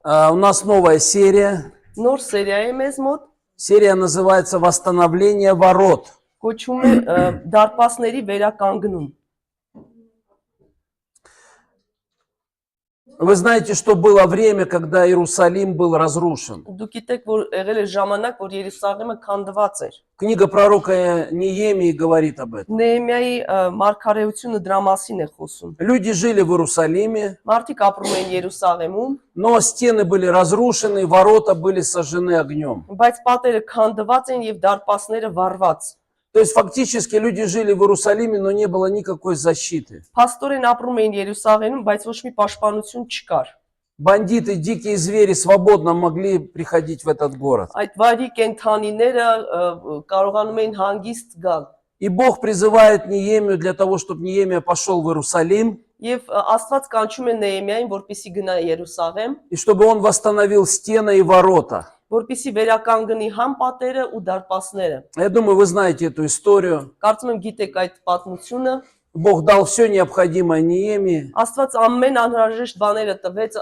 У нас новая серия. Նոր սերիա է մեզ մոտ, Серия называется «Восстановление ворот». կոչվում է դարպասների վերականգնում։ Вы знаете, что было время, когда Иерусалим был разрушен. Դուք գիտեք, որ եղել է ժամանակ, որ Երուսաղեմը քանդված էր։ Книга пророка Неемии говорит об этом. Նեեմիայի մարգարեությունը դրա մասին է խոսում։ Люди жили в Иерусалиме, Մարդիկ ապրում էին Երուսաղեմում, но стены были разрушены, ворота были сожжены огнем. բայց պատերը քանդված էին եւ դարպասները վառված։ То есть фактически люди жили в Иерусалиме, но не было никакой защиты. Փաստորեն ապրում էին Երուսաղեմում, բայց ոչ մի պաշտպանություն չկար։ Бандиты, дикие звери свободно могли приходить в этот город. Այդ վայրի կենթանիները կարողանում էին հանգիստ գալ։ И Бог призывает Неемию для того, чтобы Неемия пошел в Иерусалим, Եվ Աստված կանչում է Նեեմիային, որպեսզի գնա Երուսաղեմ, и чтобы он восстановил стены и ворота. որպեսզի վերականգնի համ պատերը ու դարպասները։ Я думаю, вы знаете эту историю. Կարծում եմ գիտեք այդ պատմությունը։ Бог дал все необходимое Неемии, Աստված ամեն անհրաժեշտ բաները տվեց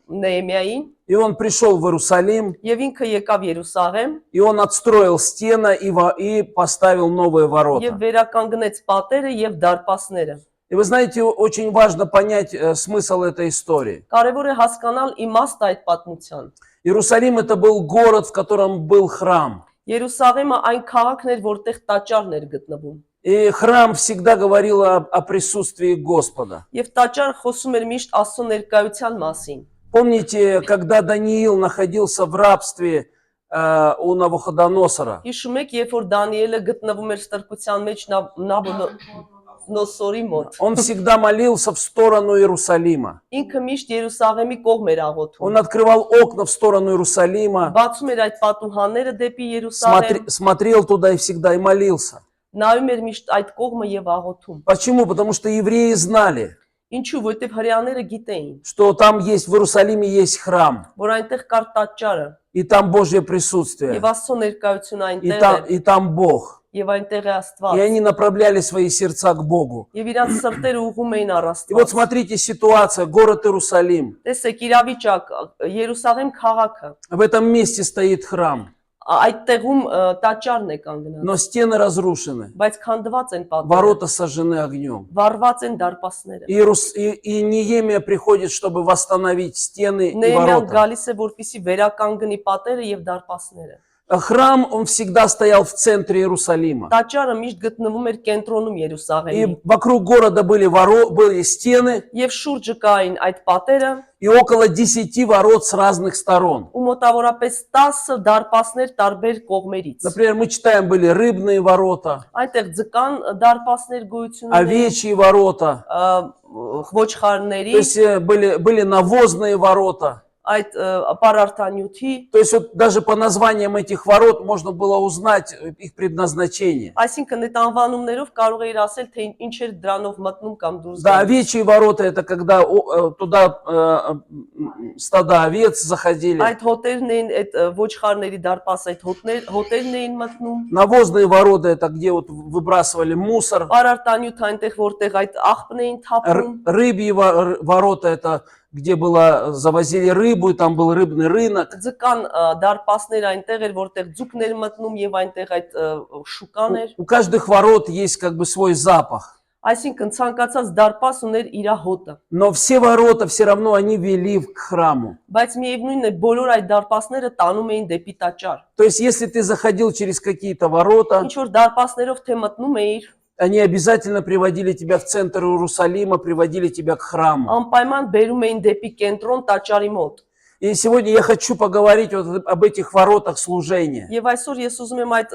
Նեեմիային, и он пришел в Иерусалим, եւ ինքը եկավ Երուսաղեմ и он отстроил стены и поставил новые եւ ворота. վերականգնեց պատերը եւ дարպասները։ И вы знаете, очень важно понять смысл этой истории. Կարևոր է հասկանալ իմաստը այդ պատմության։ Иерусалим это был город, в котором был храм. Երուսաղեմը այն քաղաքն էր, որտեղ տաճարն էր գտնվում։ И храм всегда говорил о присутствии Господа. Եվ տաճարը խոսում էր միշտ Աստծո ներկայության մասին։ Помните, когда Даниил находился в рабстве у Навуходоносора? Հիշում եք, երբ որ Դանիելը գտնվում էր ստրկության մեջ Նաբուքոդոնոսորի մոտ։ Он всегда молился в сторону Иерусалима. Ինքը միշտ Երուսաղեմի կողմ էր աղոթում։ Он открывал окна в сторону Иерусалима, Բացում էր այդ պատուհանները դեպի Երուսաղեմ, смотрел туда и всегда и молился. նայում էր միշտ այդ կողմը եւ աղոթում։ Почему? Потому что евреи знали, Ինչու, որտեվ հрьяաները гիտեին, что там есть, в Иерусалиме есть храм, որ այնտեղ կար տաճարը и там Божье присутствие, եւ Աստծո ներկայությունը այնտեղ էր и там Бог. եւ այնտեղ է И Աստված։ они направляли свои сердца к Богу. Եվ իրանց սրտերը ուղում էին առ И вот Աստված։ смотрите ситуация, город Иерусалим. Տեսեք, իրավիճակ, Երուսաղեմ քաղաքը, В этом месте стоит храм, այդ տեղում տաճարն է կանգնած, но стены разрушены, բայց քանդված են պատերը, ворота сожжены огнем. վառված են դարպասները։ И Неемия приходит, чтобы восстановить стены и Նեեմիան ворота. գալիս է, որպեսզի վերականգնի պատերը եւ դարպասները։ Храм, он всегда стоял в центре Иерусалима. Տաճարը միշտ գտնվում էր կենտրոնում Երուսաղեմի։ И вокруг города были стены, Եվ շուրջը կային այդ պատերը, и около 10 ворот с разных сторон. ու մոտավորապես 10 դարպասներ տարբեր կողմերից։ Например, мы читаем, были рыбные ворота, Այնտեղ ձկան դարպասներ գոյություն ունեն, овечьи ворота, ոչխարների, то есть были навозные ворота. այդ պարարտանյութի, То есть вот даже по названиям этих ворот можно было узнать их предназначение. այսինքն այդ անվանումներով կարող էիր ասել, թե ինչ էր դրանով մտնում կամ դուրս Да, գալիս։ овечьи ворота это когда туда стада овец заходили. Այդ հոտերն էին, այդ ոչխարների դարպաս, այդ հոտերն էին մտնում։ Навозные ворота это где вот выбрасывали мусор. Պարարտանյութ այնտեղ, որտեղ այդ աղբն էին թափում։ Рыбьи ворота это где завозили рыбу, и там был рыбный рынок. Ձկան դարպասներ այնտեղ էր, որտեղ ձուկներ մտնում եւ այնտեղ այդ շուկան էր։ У каждых ворот есть как бы свой запах. Այսինքն ցանկացած դարպաս ուներ իր հոտը։ Но все ворота все равно они вели к храму. Բայց միևնույնն է, բոլոր այդ դարպասները տանում էին դեպի տաճար։ То есть если ты заходил через какие-то ворота, Ինչ որ դարպասներով թե մտնում էիր, они обязательно приводили тебя в центр Иерусалима, приводили тебя к храму. անպայման բերում էին դեպի կենտրոն տաճարի мոտ։ И сегодня я хочу поговорить вот об этих воротах служения. Եվ այսօր ես ուզում եմ այդ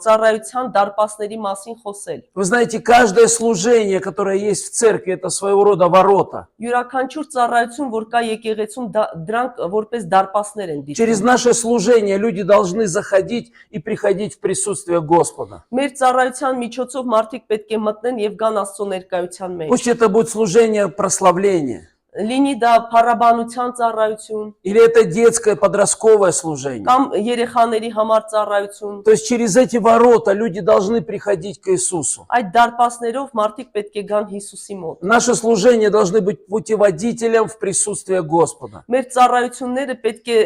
ծառայության դարպասների մասին խոսել։ Вы знаете, каждое служение, которое есть в церкви, это своего рода ворота. Յուրաքանչյուր ծառայություն, որ կա եկեղեցում, դրանք որպես դարպասներ են Через դիտվում։ наше служение люди должны заходить и приходить в присутствие Господа. Մեր ծառայության միջոցով մարդիկ պետք է մտնեն եւ գան Աստծո ներկայության մեջ։ Пусть это будет служение прославления. Լինի դա փառաբանության ծառայություն, или это детское подростковое служение. կամ երեխաների համար ծառայություն։ То есть через эти ворота люди должны приходить к Иисусу. Այդ դարպասներով մարդիկ պետք է գան Հիսուսի մոտ։ Наше служение должны быть путеводителем в присутствие Господа. Մեր ծառայությունները պետք է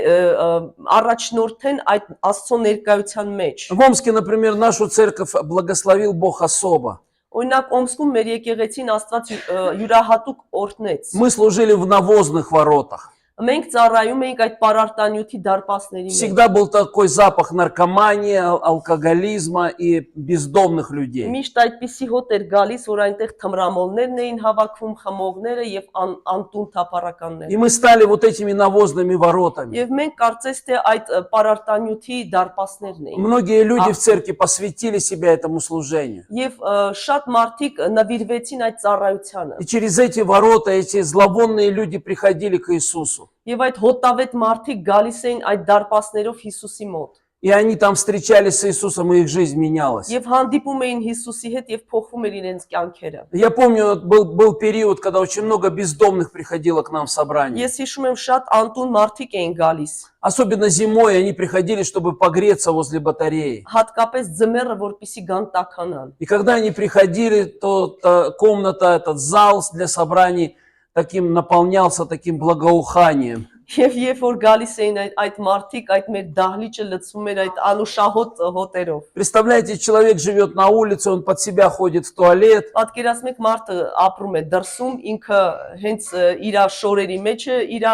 առաջնորդեն այդ Աստծո ներկայության մեջ։ В Омске, например, нашу церковь благословил Бог особо. Օրինակ Օմսկում մեր եկեղեցին Աստված յուրահատուկ օրհնեց։ Мы служили в навозных воротах. Մենք ծառայում էինք այդ պարարտանյութի դարպասների մեջ։ Всегда был такой запах наркомании, алкоголизма и бездомных людей. Միշտ այդպիսի հոտ էր գալիս, որ այնտեղ թմրամոլներն էին հավաքվում, խմողները եւ անտուն И թափառականները։ мы стали вот этими навозными воротами. Եվ մենք կարծես թե այդ պարարտանյութի դարպասներն էին։ Многие люди в церкви посвятили себя этому служению. Եվ շատ մարդիկ նվիրվեցին այդ ծառայությանը։ И через эти ворота эти зловонные люди приходили к Иисусу. Եվ այդ հոտավետ մարդիկ գալիս էին այդ դարպասներով Հիսուսի մոտ։ И они там встречались с Иисусом, и их жизнь менялась. Եվ հանդիպում էին Հիսուսի հետ եւ փոխվում էր իրենց կյանքերը։ Я помню, был период, когда очень много бездомных приходило к нам в собрание. Ես հիշում եմ շատ անտուն մարդիկ էին гալիս։ Особенно зимой они приходили, чтобы погреться возле батареи. Հատկապես ձմեռը, որպիսի գան տաքանան։ И когда они приходили, то комната, этот зал для собраний таким наполнялся таким благоуханием. Եվ երբ որ գալիս էին այդ մարդիկ, այդ մեր դահլիճը լցվում էր այդ անուշահոտ հոտերով։ Представляете, человек живет на улице, он под себя ходит в туалет, Պատկերացնում եք մարդը ապրում է դրսում, ինքը հենց իր շորերի մեջ է, իր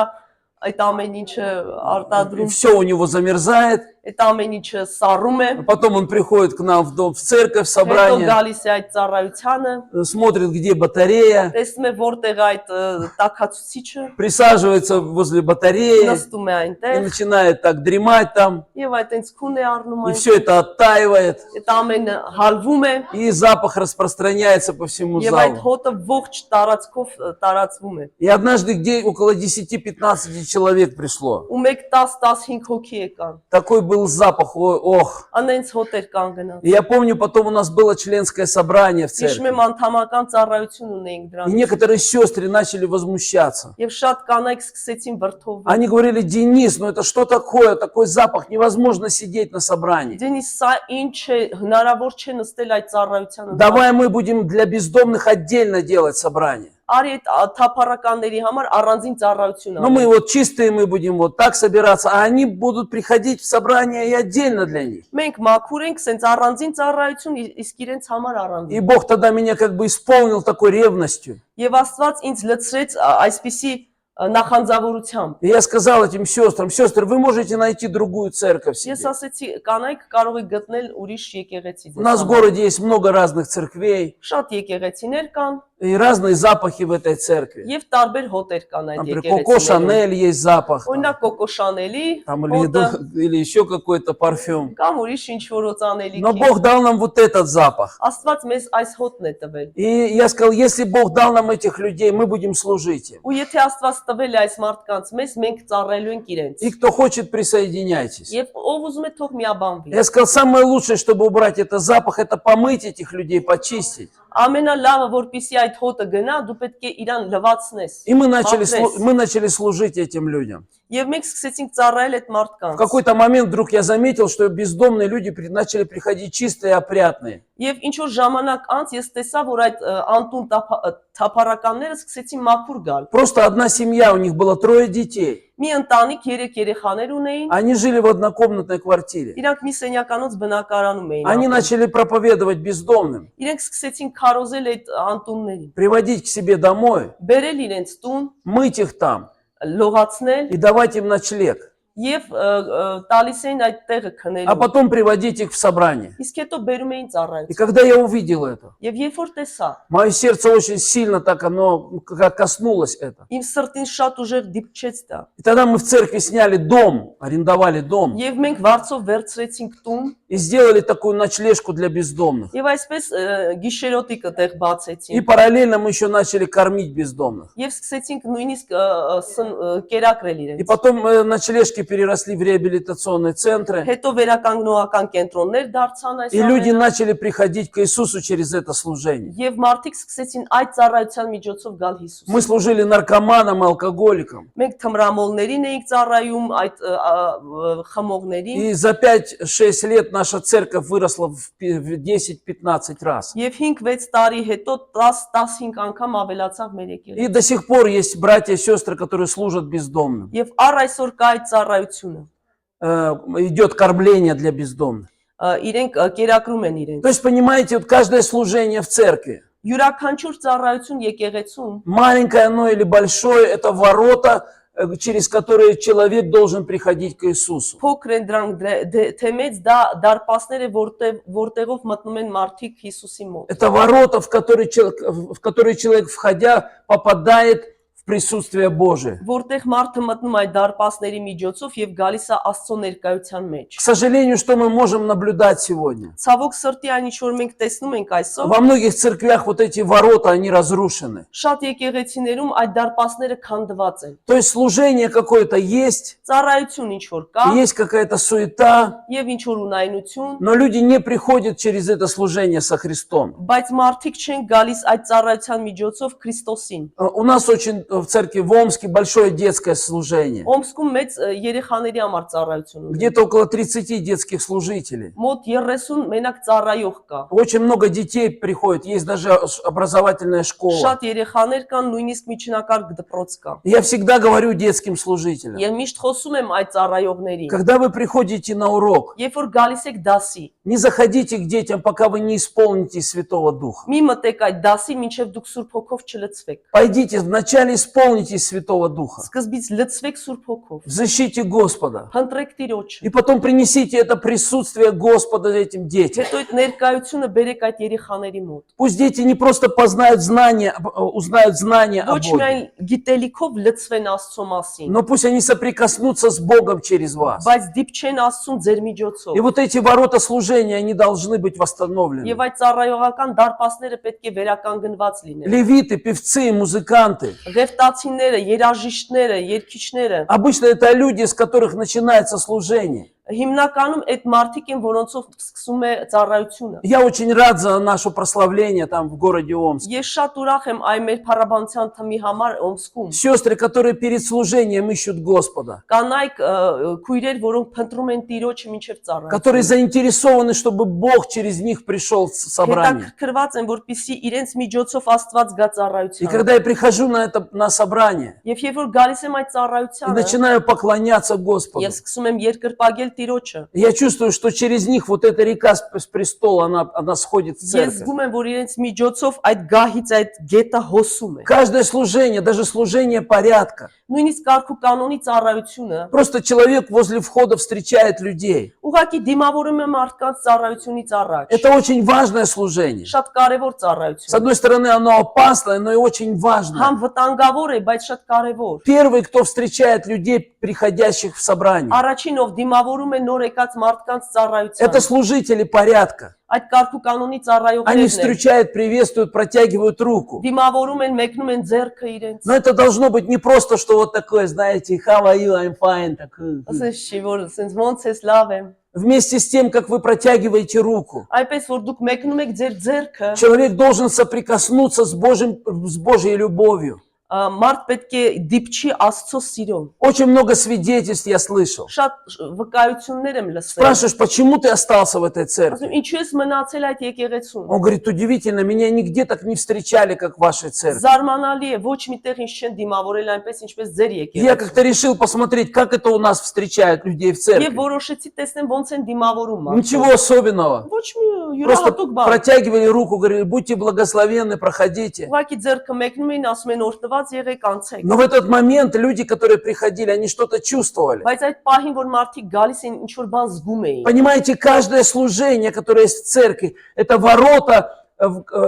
այդ ամեն ինչը и արտադրում, все у него замерзает. այդ ամեն ինչը սառում է։ Потом он приходит к нам в дом, в церковь, в Հետո собрание, գալիս է այդ ծառայությանը, смотрит, где батарея, տեսնում է որտեղ է այդ տաքացուցիչը, присаживается возле батареи նստում է и այնտեղ, начинает так дремать там. եւ այդ այնց քուն է առնում И այն, все это оттаивает, այդ ամենը հալվում է, и запах распространяется по всему եւ այդ залу. հոտը ողջ տարածքով տարածվում է։ И однажды где около 10-15 человек пришло. Ու մեկ 10-15 հոգի եկան։ Такой был запах, ох. Անենց հոտեր կան գնաց։ И я помню, потом у нас было членское собрание в Հիշում церкви. եմ անդամական ծառայություն ունեինք И դրանից։ некоторые сестры начали возмущаться. Եվ շատ կանայք սկսեցին վրդովվել։ Они говорили: Денис, ну это что такое? Такой запах, невозможно сидеть на собрании. Դենիս սա ինչ է, հնարավոր չէ նստել այդ ծառայության ընթացքում։ Давай мы будем для бездомных отдельно делать собрание. Արի այդ թափառականների համար առանձին ծառայություն Но мы անենք։ вот чистые, мы будем вот так собираться, а они будут приходить в собрание и отдельно для них. Մենք մաքուր ենք, սենց առանձին ծառայություն, իսկ իրենց համար И առանձին։ Бог тогда меня как бы исполнил такой ревностью. Եվ Աստված ինձ լցրեց այսպիսի նախանձավորությամբ։ И я сказал этим сестрам: сестры, вы можете найти другую церковь себе. Ես ասեցի, կանայք կարող եք գտնել ուրիշ եկեղեցի У нас в ձեզ։ городе есть много разных церквей Շատ եկեղեցիներ կան и разные запахи в этой церкви. եւ տարբեր հոտեր կան այդ Например, Коко եկեղեցիներում։ Шанель есть запах, Օրինակ Կոկո Շանելի, там, հոտը, или еще какой-то парфюм. կամ ուրիշ ինչ որ օծանելիք։ Но Бог дал нам вот этот запах. Աստված մեզ այս հոտն է տվել։ И я сказал: если Бог дал нам этих людей, мы будем служить им. Ու եթե Աստված տվել է այս մարդկանց մեզ, մենք ծառայելու ենք իրենց։ И кто хочет, присоединяйтесь. Եվ ով ուզում է թող միաբանվի։ Я сказал: самое лучшее, чтобы убрать этот запах, это помыть этих людей, почистить. Ամենալավը, որպեսզի այդ հոտը գնա, дու պետք է իրան լվացնես։ И мы Ապրես։ начали служить этим людям. Եվ մենք սկսեցինք ծառայել այդ В մարդկանց։ какой-то момент вдруг я заметил, что бездомные люди начали приходить чистые и опрятные. Եվ ինչ որ ժամանակ անց ես տեսա, որ այդ անտուն թափառականները սկսեցին մաքուր գալ։ Просто одна семья, у них было 3 детей. Մի ընտանիք 3 երեխաներ ունեին, Они жили в однокомнатной квартире. իրանք մի սենյականոց бնակարանում էին։ Они ապրում։ начали проповедовать бездомным, Իրենք սկսեցին քարոզել այդ անտուններին, приводить к себе домой, բերել իրենց տուն, мыть их там լողացնել и давать им ночлег. եւ տալիս էին այդ տեղը А քնելու։ потом приводить их в собрание. Իսկ հետո բերում էին И ծառայություն։ когда я увидел это, Եվ երբ որ տեսա, мое сердце очень сильно так оно коснулось это. իմ սրտին շատ ուժեղ դիպչեց դա։ И тогда мы в церкви сняли дом, арендовали дом Եվ մենք վարձով վերցրեցինք տուն и сделали такую ночлежку для бездомных. եւ այսպես գիշերոտիկը տեղ И բացեցինք параллельно мы еще начали кормить бездомных. եւ սկսեցինք նույնիսկ կերակրել И իրենց։ потом ночлежки переросли в реабилитационные центры. Հետո վերականգնողական կենտրոններ դարձան այս И люди ամենը, начали приходить к Иисусу через это служение. եւ մարդիկ սկսեցին այդ ծառայության միջոցով գալ Հիսուս։ Мы служили наркоманам и алкоголикам. Մենք թմրամոլներին էինք ծառայում, այդ խմողներին, И за 5-6 лет наша церковь выросла в 10-15 раз. եւ 5-6 տարի հետո 10-15 անգամ ավելացավ մեր եկեղեցին։ И до сих пор есть братья и сестры, которые служат бездомным. Եվ առ այսօր կա այդ ծառայությունը։ Идет кормление для бездомных. Իրենք կերակրում են իրենց։ То есть, понимаете, вот каждое служение в церкви, Յուրաքանչյուր ծառայություն եկեղեցում, маленькое оно или большое, это ворота, через которые человек должен приходить к Иисусу. փոքր են դրանք, թե մեծ դա դարպասներ է, որտեղով մտնում են մարդիկ Հիսուսի մոտ։ Это ворота, в которые человек, входя, попадает в присутствие Божие. Որտեղ մարդը մտնում այդ դարպասների միջոցով եւ գալիս է Աստծո ներկայության մեջ։ К сожалению, что мы можем наблюдать сегодня? Ցավոք սրտի այն ինչ որ մենք տեսնում ենք այսօր, Во многих церквях вот эти ворота, они разрушены. շատ եկեղեցիներում այդ դարպասները քանդված են։ То есть служение какое-то есть, Ծառայություն ինչ որ կա, есть какая-то суета, եւ ինչ որ ունայնություն, но люди не приходят через это служение со Христом. բայց մարդիկ չեն գալիս այդ ծառայության միջոցով Քրիստոսին։ У нас очень в церкви в Омске большое детское служение. Օմսկում մեծ երեխաների համար ծառայություն ունի։ Где-то около 30 детских служителей. Մոտ 30 մենակ ծառայող կա։ Очень много детей приходит, есть даже образовательная школа. Շատ երեխաներ կան, նույնիսկ միջնակարգ դպրոց կա։ Я всегда говорю детским служителям, Եվ միշտ խոսում եմ այդ ծառայողներին։ когда вы приходите на урок, Երբ որ գալիս եք դասի, не заходите к детям, пока вы не исполните Святого Духа. մի մտեք այդ դասի, մինչև դուք Սուրբ Հոգով չլցվեք։ Пойдите, вначале исполните Святого Духа. Սկզբից լցվեք Սուրբ Հոգով։ Взыщите Господа. Փնտրեք Տիրոջը։ И потом принесите это присутствие Господа этим детям. Հետո այդ ներկայությունը բերեք այդ երեխաների մոտ։ Пусть дети не просто познают знания, узнают знания о Ոչ Боге, միայն գիտելիքով լցվեն Աստծո մասին, но пусть они соприкоснутся с Богом через вас. բայց դիպչեն Աստծուն ձեր միջոցով։ И вот эти ворота служения, они должны быть восстановлены. Եվ այդ ծառայողական դարպասները պետք է վերականգնված լինեն։ Левиты, певцы, музыканты. Ղևտացիները, երաժիշտները, երգիչները, Обычно это люди, с которых начинается служение. հիմնականում այդ մարդիկ են, որոնցով սկսում է ծառայությունը։ Я очень рад за наше прославление там в городе Омск. Ես շատ ուրախ եմ այ մեր փառաբանության թմի համար Օմսկում։ Сестры, которые перед служением ищут Господа, Կանայք քույրեր, որոնք փնտրում են Տիրոջը մինչև которые ծառայությունը։ заинтересованы, чтобы Бог через них пришел в собрание. Հետաքրքրված են, որպեսզի իրենց միջոցով Աստված գա И ծառայության։ когда я прихожу на собрание Եվ երբ որ гալիս եմ այդ и ծառայությանը, начинаю поклоняться Господу, ես սկսում եմ երկրպագել Տիրոջը։ я чувствую, что через них вот эта река с престола, она сходит в Ես церковь. զգում եմ, որ իրենց միջոցով այդ գահից այդ գետը հոսում է։ Каждое служение, даже служение порядка. Նույնիսկ կարգ ու կանոնի ծառայությունը Просто человек возле входа встречает людей. ուղղակի դիմավորում է մարդկանց ծառայությունից առաջ։ Это очень важное служение. Շատ կարևոր С ծառայություն։ одной стороны, оно опасное, но и очень важное. Համ վտանգավոր է, բայց շատ կարևոր։ Первый, кто встречает людей, приходящих в собрание, Առաջին ով դիմավորում է нոր եկած մարդկանց ծառայության։ это служители порядка. Այդ կարգ ու կանոնի Они ծառայողներն են։ встречают, приветствуют, протягивают руку. Դիմավորում են, մեկնում են ձեռքը իրենց։ Но это должно быть не просто, что вот такое, знаете, how are you, I'm fine. Ասես չի որ ասենց ոնց ես լավ եմ։ Вместе с тем, как вы протягиваете руку, Այնպես որ դուք մեկնում եք ձեր ձեռքը, человек должен соприкоснуться с Божьей любовью. Մարդ պետք է դիպչի Աստծո սիրով։ Очень много свидетельств я слышал. Շատ վկայություններ եմ լսել։ Спрашиваешь, почему ты остался в этой церкви? Ասում ինչու ես мնացել այդ եկեղեցում։ Он говорит, удивительно, меня нигде так не встречали, как в вашей церкви. Զարմանալի է, ոչ միտեղ ինձ չեն դիմավորել այնպես, ինչպես ձեր Я եկեղեցում։ как-то решил посмотреть, как это у нас встречают людей в Եվ церкви. որոշեցի տեսնեմ ոնց են դիմավորում մարդը։ Ничего особенного. Ոչ մի Просто յուրահատուկ բան։ протягивали руку, говорили, будьте благословенны, проходите. Ուղղակի ձեռքը մեկնում էին, ասում են օրհնված եղեք, անցեք։ Но в этот момент люди, которые приходили, они что-то чувствовали. Բայց այդ պահին, որ մարդիկ գալիս են, ինչ որ բան զգում էին։ Понимаете, каждое служение, которое есть в церкви, это ворота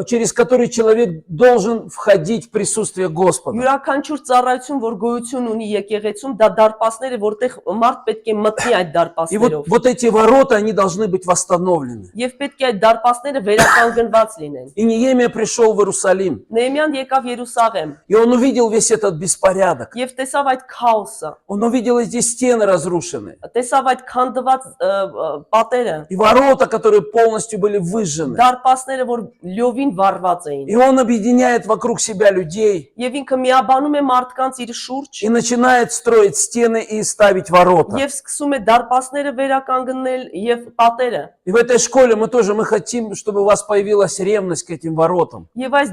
через который человек должен входить в присутствие Господа. Յուրաքանչյուր ծառայություն, որ գոյություն ունի եկեղեցում, դա դարպասներ է, որտեղ մարդ պետք է մտնի այդ И դարպասներով։ вот эти ворота, они должны быть восстановлены. Եվ պետք է այդ դարպասները վերականգնված լինեն։ И Неемия пришел в Иерусалим, Նեհեմիան եկավ Երուսաղեմ и он увидел весь этот беспорядок. եւ տեսավ այդ քաոսը, Он увидел эти стены разрушенные, տեսավ այդ քանդված պատերը, и ворота, которые полностью были выжжены. դարպասները, որ լյովին վառված էին։ И он объединяет вокруг себя людей Եվ ինքը միաբանում է մարդկանց իր շուրջ и начинает строить стены и ставить ворота. եւ սկսում է դարպասները վերականգնել եւ պատերը։ И в этой школе мы хотим, чтобы у вас появилась ревность к этим воротам. Եվ այս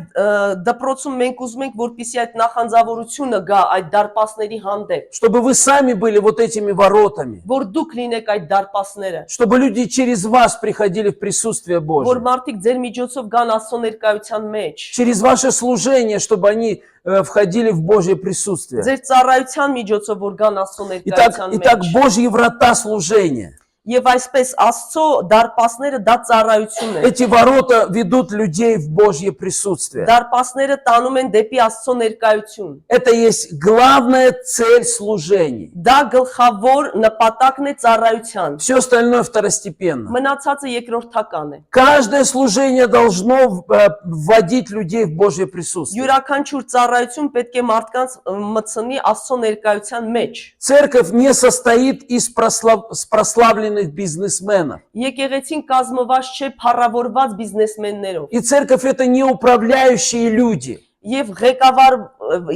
դպրոցում մենք ուզում ենք, որպեսզի այդ նախանձավորությունը գա այդ դարպասների հանդեպ, Чтобы вы сами были вот этими воротами. որ դուք լինեք այդ դարպասները, Чтобы люди через вас приходили в присутствие որ Божие. մարդիկ ձեր միջոցով գան Աստծո ներկայության մեջ, Через ваше служение, чтобы они входили в Божье присутствие. ձեր ծառայության միջոցով որ գան Աստծո ներկայության Итак, մեջ։ Божьи врата служения. Եվ այսպես Աստծո դարպասները դա ծառայություն է։ Эти ворота ведут людей в Божье присутствие. Դարպասները տանում են դեպի Աստծո ներկայություն։ Это есть главная цель служений. Դա գլխավոր նպատակն է ծառայության։ Все остальное второстепенно. Մնացածը երկրորդական է։ Каждое служение должно вводить людей в Божье присутствие. Յուրաքանչյուր ծառայություն պետք է մարդկանց մտցնի Աստծո ներկայության մեջ։ Церковь не состоит из прославленных бизнесменов. Եկեղեցին կազմված չէ փառավորված բիզնեսմեններով։ И церковь это не управляющие люди. Եվ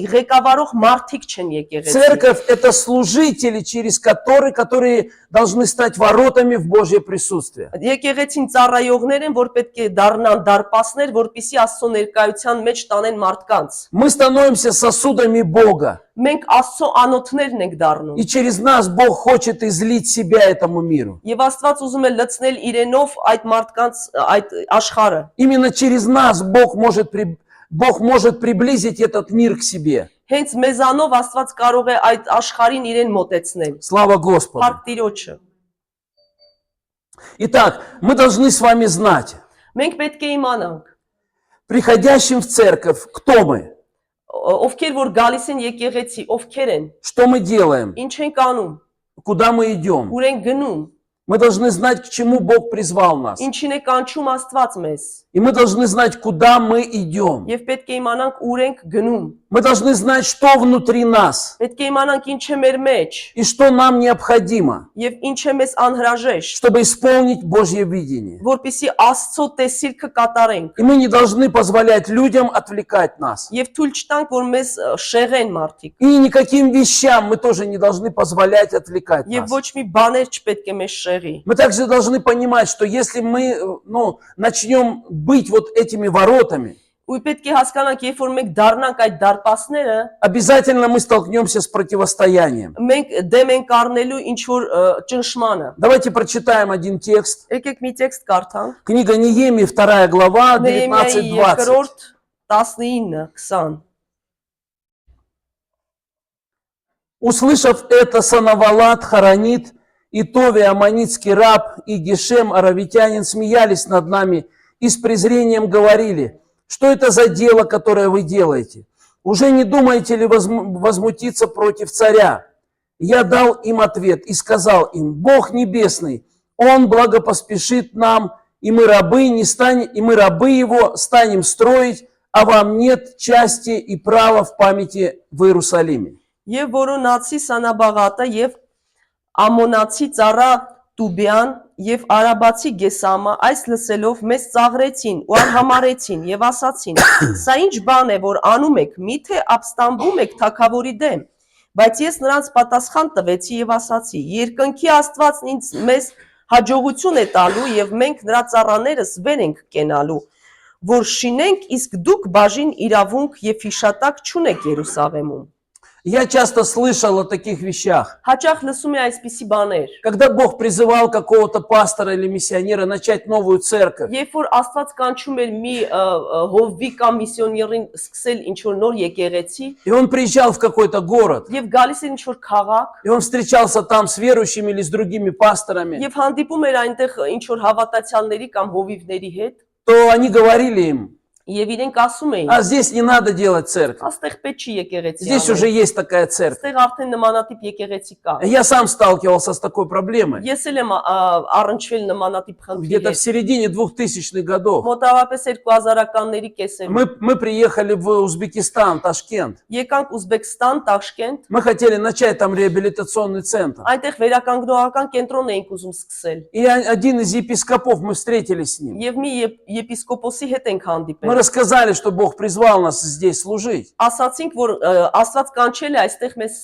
ղեկավարող մարդիկ չեն եկեղեցի։ Церковь это служители, которые должны стать воротами в Божье присутствие. Եկեղեցին ծառայողներ են, որ պետք է դառնան դարպասներ, որպեսզի Աստծո ներկայության մեջ տանեն մարդկանց։ Мы становимся сосудами Бога. Մենք Աստծո անոթներն ենք դառնում։ И через нас Бог хочет излить себя этому миру. Եվ Աստված ուզում է լցնել իրենով այդ մարդկանց այդ աշխարհը։ Именно через нас Бог может приблизить этот мир к себе. Հենց մեզանով Աստված կարող է այդ աշխարհին իրեն մոտեցնել։ Слава Господу. Փառք Տիրոջը։ Итак, мы должны с вами знать, Մենք պետք է իմանանք, приходящим в церковь, кто мы, ովքեր որ գալիս են եկեղեցի, ովքեր են, что мы делаем, ինչ ենք անում, куда мы идем. ուր ենք գնում, Мы должны знать, к чему Бог призвал нас. ինչին է կանչում Աստված մեզ, И мы должны знать, куда мы идем. եւ պետք է իմանանք ուր ենք գնում, Мы должны знать, что внутри нас պետք է իմանանք ինչ է մեր մեջ и что нам необходимо, եւ ինչ է մեզ անհրաժեշտ, чтобы исполнить Божье видение. որպեսզի Աստծո տեսիլքը կատարենք И мы не должны позволять людям отвлекать нас. եւ թույլ չտանք, որ մեզ շեղեն մարդիկ И никаким вещам мы тоже не должны позволять отвлекать եւ нас. ոչ մի բաներ չպետք է մեզ շեղի։ Мы также должны понимать, что если мы начнем быть вот этими воротами, Ու պետք է հասկանանք, երբ որ մենք դառնանք այդ դարպասները, обязательно мы столкнемся с противостоянием. մենք դեմ ենք առնելու ինչ որ ճնշմանը։ Давайте прочитаем один текст. Եկեք մի տեքստ կարդանք։ Книга Неемии, 2 глава, Նեհեմիայի 19-20. 19-20։ Услышав это, Санавалат, Харанит, и Тови, аммонитский раб, и Гешем, аравитянин, смеялись над нами и с презрением говорили: что это за дело, которое вы делаете? Уже не думаете ли возмутиться против царя? Я дал им ответ и сказал им: Бог небесный, Он благопоспешит нам, и мы рабы его станем строить, а вам нет части и права в памяти в Иерусалиме. Եվ որոնացի Սանաբաղատը եւ ամոնացի ծառա Տուբյան եւ արաբացի Գեսամը այս լսելով մեզ ծաղրեցին ու արհամարեցին եւ ասացին. Սա ինչ բան է, որ անում եք, միթե ապստամբում եք թագավորի դեմ։ Բայց ես նրանց պատասխան տվեցի եւ ասացի. Երկնքի Աստվածն ինձ մեզ հաջողություն է տալու եւ մենք նրա ծառաներս վեր ենք կենալու, որ շինենք, իսկ դուք բաժին իրավունք եւ հիշատակ չունեք Երուսաղեմում։ Я часто слышал о таких вещах. Հաճախ լսում եմ այսպիսի բաներ։ Когда Бог призывал какого-то пастора или миссионера начать новую церковь, Երբ որ Աստված կանչում էր մի հովվի կամ միսիոներին սկսել ինչ որ նոր եկեղեցի, и он приезжал в какой-то город, եւ գալիս էր ինչ որ քաղաք, и он встречался там с верующими или с другими пасторами, եւ հանդիպում էր այնտեղ ինչ որ հավատացյալների կամ հովիվների հետ, то они говорили им: Եվ իրենք ասում էին, а здесь не надо делать церковь. աստեղ պետք չի եկեղեցի Здесь уже անել, есть такая церковь. աստեղ արդեն նմանատիպ եկեղեցի կա։ Я сам сталкивался с такой проблемой. Ես էլ եմ առնչվել նմանատիպ Где-то в խնդիրի։ середине 2000-х годов Մոտավորապես 2000-ականների կեսերում мы приехали в Узбекистан, Ташкент. եկանք Ուզբեկստան, Տաշկենտ, Мы хотели начать там реабилитационный центр. այնտեղ վերականգնողական կենտրոն էինք ուզում սկսել։ И один из епископов, мы встретились с ним. Եվ մի եպիսկոպոսի հետ ենք Мы հանդիպել։ рассказали, что Бог призвал нас здесь служить. Ասացինք, որ Աստված կանչել է այստեղ մեզ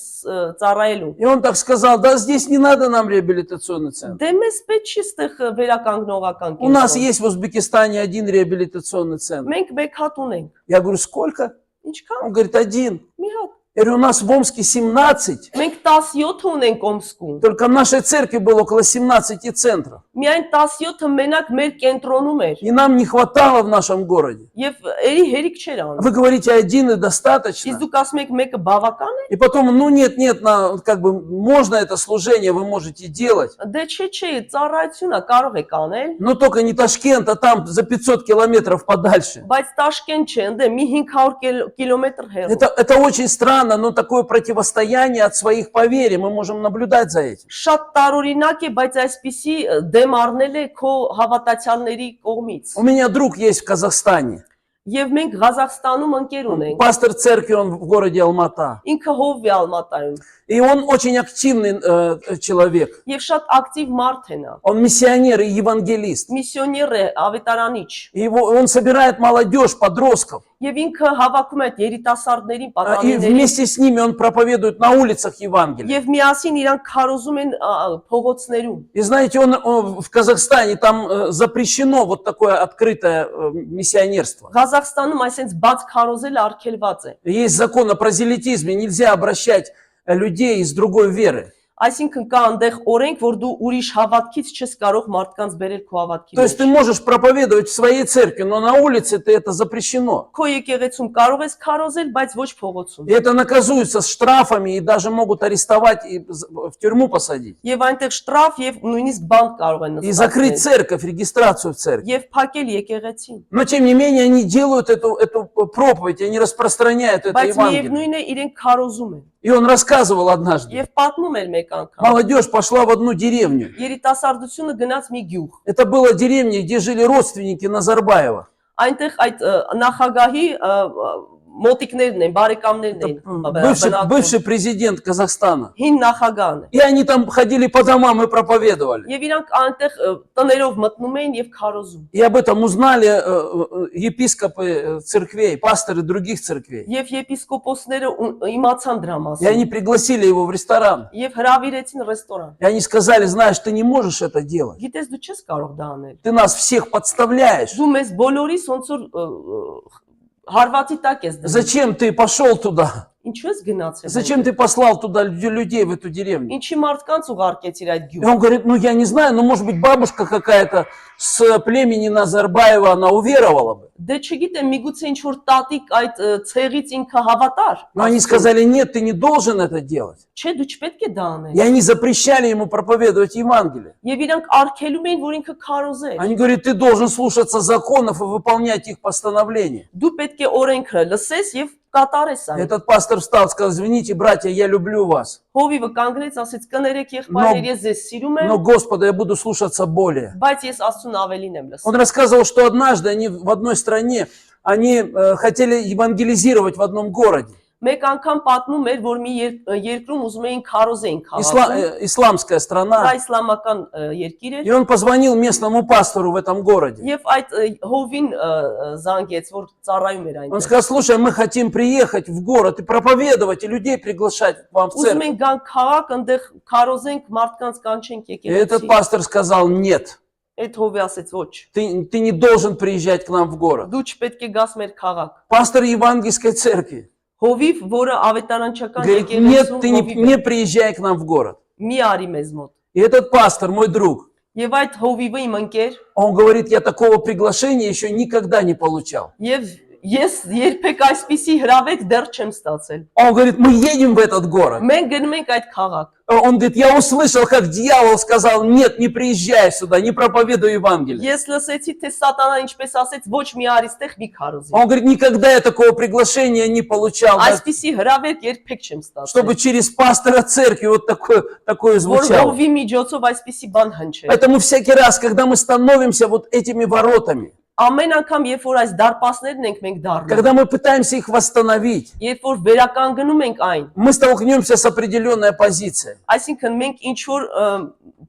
ծառայելու։ И он так сказал: да здесь не надо нам реабилитационный центр. Դե մեզ պետք չի այստեղ վերականգնողական У нас կենտրոն։ есть в Узбекистане один реабилитационный центр. Մենք մեկ հատ ունենք։ Я говорю: сколько? Ինչքան։ Он говорит: один. Մի հատ։ Я говорю: у нас в Омске 17. Մենք 17 ունենք Օմսկում։ Только в нашей церкви было около 17 центров. Միայն 17-ը մենակ մեր կենտրոնում էր։ И нам не хватало в нашем городе. Եվ երի հերիք չէր անում։ Вы говорите, один и Իսկ достаточно. դուք ասում եք մեկը բավական է։ И потом: ну нет, как бы можно это служение, вы можете делать. Դե չէ, ծառայությունը կարող եք անել, Но только не Ташкент, а там за 500 километров подальше. բայց Տաշկենտ չէ, ընդ է մի 500 կիլոմետր հեռու։ Это очень странно, но такое противостояние от своих поверий, мы можем наблюдать за этим. Շատ տարօրինակ է, բայց այսպիսի դեմ առնել է քո հավատացյալների կողմից։ У меня друг есть в Казахстане. Եվ մենք Ղազախստանում ընկեր ունենք։ Пастор церкви, он в городе Алмата. Ինքը հով է Ալմատայում։ И он очень активный человек. Եվ շատ ակտիվ մարդ է նա։ Он миссионер и евангелист. Միսիոներ է, ավետարանիչ։ И он собирает молодежь, подростков. Եվ ինքը հավաքում է այդ երիտասարդներին, И պատանիներին։ вместе с ними он проповедует на улицах Евангелие. Եվ միասին իրանք քարոզում են փողոցներում։ И знаете, он в Казахстане, там запрещено вот такое открытое миссионерство. Ղազախստանում այսպես բաց քարոզել արգելված է։ Есть закон о прозелитизме, нельзя обращать людей из другой веры. Այսինքն կա այնտեղ օրենք, որ դու ուրիշ հավատքից չես կարող մարդկանց բերել քո հավատքի То есть ты մեջ։ можешь проповедовать в своей церкви, но на улице это запрещено. Քո եկեղեցում կարող ես քարոզել, բայց ոչ փողոցում։ И это наказуется с штрафами, и даже могут арестовать и в тюрьму посадить. Եվ այնտեղ շտրաֆ եւ нույնիսկ բանտ կարող են И закрыть նստել։ церковь, регистрацию в церкви. Եվ փակել եկեղեցին։ Но тем не менее они делают эту проповедь, они распространяют это Բայց Евангелие. միևնույն է իրենք քարոզում են։ И он рассказывал однажды. Եվ պատմում էր մեկ անգամ։ Молодежь пошла в одну деревню. Երիտասարդությունը գնաց մի գյուղ։ Это была деревня, где жили родственники Назарбаева. Այնտեղ այդ նախագահի մոտիկներն են, բարեկամներն են, Бывший президент Казахстана. հին նախագահն է։ И они там ходили по домам и проповедовали. Եվ իրանք այնտեղ տներով մտնում էին եւ քարոզում։ И об этом узнали епископы церквей, пасторы других церквей. Եվ եպիսկոպոսները իմացան դրա И они մասին։ пригласили его в ресторан. Եվ հրավիրեցին ռեստորան։ И они сказали: знаешь, ты не можешь это делать. Գիտես դու չես կարող դա անել։ Ты нас всех подставляешь. Դու մեզ բոլորիս ոնց որ հարվածի տակ ես դնում։ Зачем ты пошел туда? Ինչու ես գնացել։ Зачем ты послал туда людей в эту деревню? Ինչի մարդկանց ուղարկեցիր այդ И գյուղ։ он говорит: ну я не знаю, но может быть бабушка какая-то с племени Назарбаева, она уверовала бы. Դե չգիտեմ, միգուցե ինչ որ տատիկ այդ ցեղից ինքը հավատար։ Но они сказали: нет, ты не должен это делать. Չէ, դու չպետք է դա անես։ И они запрещали ему проповедовать Евангелие. Եվ իրանք արգելում էին, որ ինքը քարոզեր։ Они говорят: ты должен слушаться законов и выполнять их постановления. Դու պետք է օրենքը լսես եւ կատարես այն։ Этот пастор встал и сказал: извините, братья, я люблю вас. Հովիվը կանգնեց, ասեց՝ կներեք եղբայրներ, ես ձեզ սիրում եմ, Но Господа я буду слушаться более. բայց ես Աստծուն ավելին եմ Он լսում։ рассказывал, что однажды они в одной стране, они хотели евангелизировать в одном городе. Մեկ անգամ պատմում էր, որ մի երկրում уզում էին քարոզեին քաղաքում։ Исламская Դա страна. իսլամական երկիր И էր։ он позвонил местному пастору в этом городе. Եվ այդ հովին զանգեց, որ ծառայում էր Он այնտեղ։ сказал: слушай, мы хотим приехать в город и проповедовать, и людей приглашать к вам в Ուզում церковь. ենք գան քաղաք, այնտեղ քարոզենք, մարդկանց կանչենք И этот եկեղեցի։ пастор сказал: нет, Այդ հովի ասեց ոչ։ ты не должен приезжать к нам в город. Դու չպետք է գաս մեր քաղաք։ Пастор Евангельской церкви Հովիվ, որը ավետարանչական говорит: нет, եկեղեցու ты հովիվ не է։ приезжай к нам в город. Մի արի մեզ մոտ։ И этот пастор, мой друг, Եվ այդ հովիվը իմ ընկեր, он говорит: я такого приглашения еще никогда не получал. եւ Ես երբեք այսպիսի հրավեր դեռ չեմ ստացել։ Он говорит, мы едем в этот город. Մենք գնում ենք այդ քաղաք։ Он говорит, я услышал, как дьявол сказал, нет, не приезжай сюда, не проповедуй Евангелие. Ես լսեցի, թե սատանան ինչպես ասեց, ոչ մի արիստեղ մի քարոզի։ Он говорит, никогда я такого приглашения не получал, да, Այսպիսի հրավեր երբեք չեմ ստացել։ чтобы через пастора церкви вот такое Որ звучало. ողվի միջոցով այսպիսի բան հնչે։ Поэтому всякий раз, когда мы становимся вот этими воротами, Ամեն անգամ, երբ որ այս դարպասներն ենք մենք դառնում, когда мы пытаемся их восстановить, երբ որ վերականգնում ենք այն, мы столкнемся с определенной позицией. այսինքն մենք ինչ որ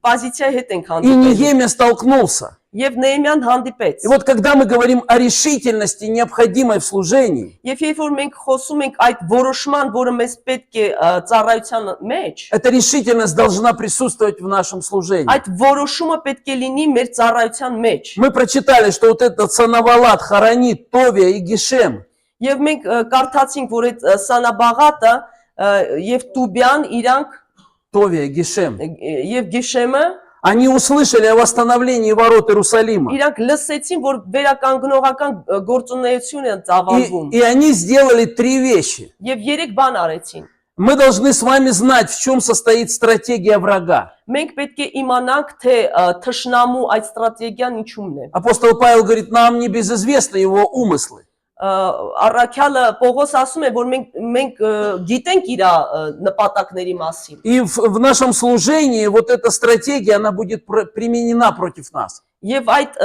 պոզիցիայի հետ ենք И հանդիպել։ Нехемия столкнулся. Եվ Նեհեմիան հանդիպեց։ И вот когда мы говорим о решительности, необходимой в служении, Եվ երբ որ մենք խոսում ենք այդ որոշման, որը մեզ պետք է ծառայության մեջ, эта решительность должна присутствовать в нашем служении. այդ որոշումը պետք է լինի մեր ծառայության մեջ։ Мы прочитали, что вот этот Санавалат, Харанит, Товия и Гешем, Եվ մենք կարդացինք, որ այդ Սանաբաղատը եւ Տուբյան իրանք Товия, Гешем, եւ Գեշեմը они услышали о восстановлении ворот Иерусалима. իրանք լսեցին, որ վերականգնողական գործունեություն են ծավալվում И они сделали три вещи. եւ երեք բան արեցին։ Мы должны с вами знать, в чем состоит стратегия врага. Մենք պետք է իմանանք, թե թշնամու այդ ստրատեգիան ինչումն է։ Апостол Павел говорит, нам не безызвестны его умыслы. Առաքյալը Պողոս ասում է, որ մենք գիտենք իր նպատակների մասին։ И в нашем служении вот эта стратегия, она будет применена против нас. Եվ այդ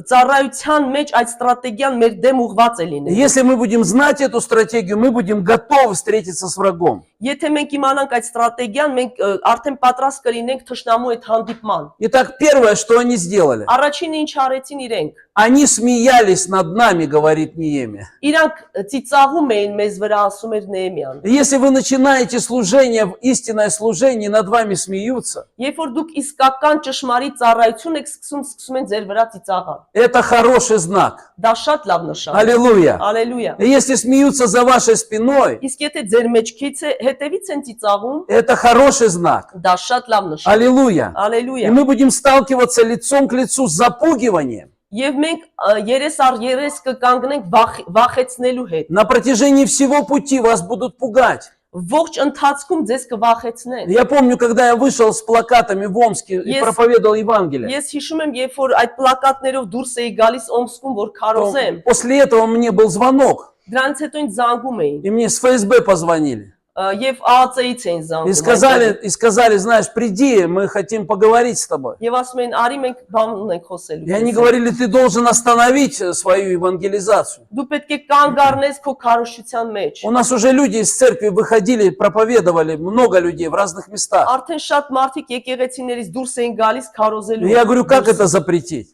ծառայության մեջ այդ ստրատեգիան մեր դեմ ուղված է լինելու։ Если мы будем знать эту стратегию, мы будем готовы встретиться с врагом. Եթե մենք իմանանք այդ ստրատեգիան, մենք արդեն պատրաստ կլինենք թշնամու հետ հանդիպման։ Итак, первое, что они сделали. Առաջինը ինչ արեցին իրենք։ Они смеялись над нами, говорит Нехемия. Իրանք ծիծաղում էին մեզ վրա, ասում էր Նեհեմիան։ Если вы начинаете служение, истинное служение, над вами смеются, Երբ որ դուք իսկական ճշմարիտ ծառայություն եք սկսում են ձեր վրա ծիծաղալ։ это хороший знак. Դա շատ լավ նշան է։ Аллилуйя. Алելույա։ И если смеются за вашей спиной, Իսկ եթե ձեր մեջքից է հետևից են ծիծաղում, это хороший знак. դա շատ լավ նշան։ Аллилуйя. И Алելույա։ мы будем сталкиваться лицом к лицу с запугиванием. Եվ մենք երես առ երես կկանգնենք վախեցնելու հետ։ На протяжении всего пути вас будут пугать. Ողջ ընթացքում ձեզ կվախեցնեն։ Я помню, когда я вышел с плакатами в Омске и проповедовал Евангелие. Ես հիշում եմ, երբ որ այդ պլակատներով դուրս էի գալիս Օմսկում, որ քարոզեմ, После этого мне был звонок, դրանից հետո ինձ զանգում էին и мне с ФСБ позвонили. եւ ԱԱՑ-ից էին И զանգում։ сказали, знаешь, приди, мы хотим поговорить с тобой. Եվ ասում էին, արի մենք բան ունենք խոսելու։ И они говорили, ты должен остановить свою евангелизацию. Դու պետք է կանգ առնես քո քարոզչության մեջ։ У нас уже люди из церкви выходили, проповедовали, много людей в разных местах. Արդեն շատ մարդիկ եկեղեցիներից դուրս էին գալիս քարոզելու։ Я говорю, как это запретить?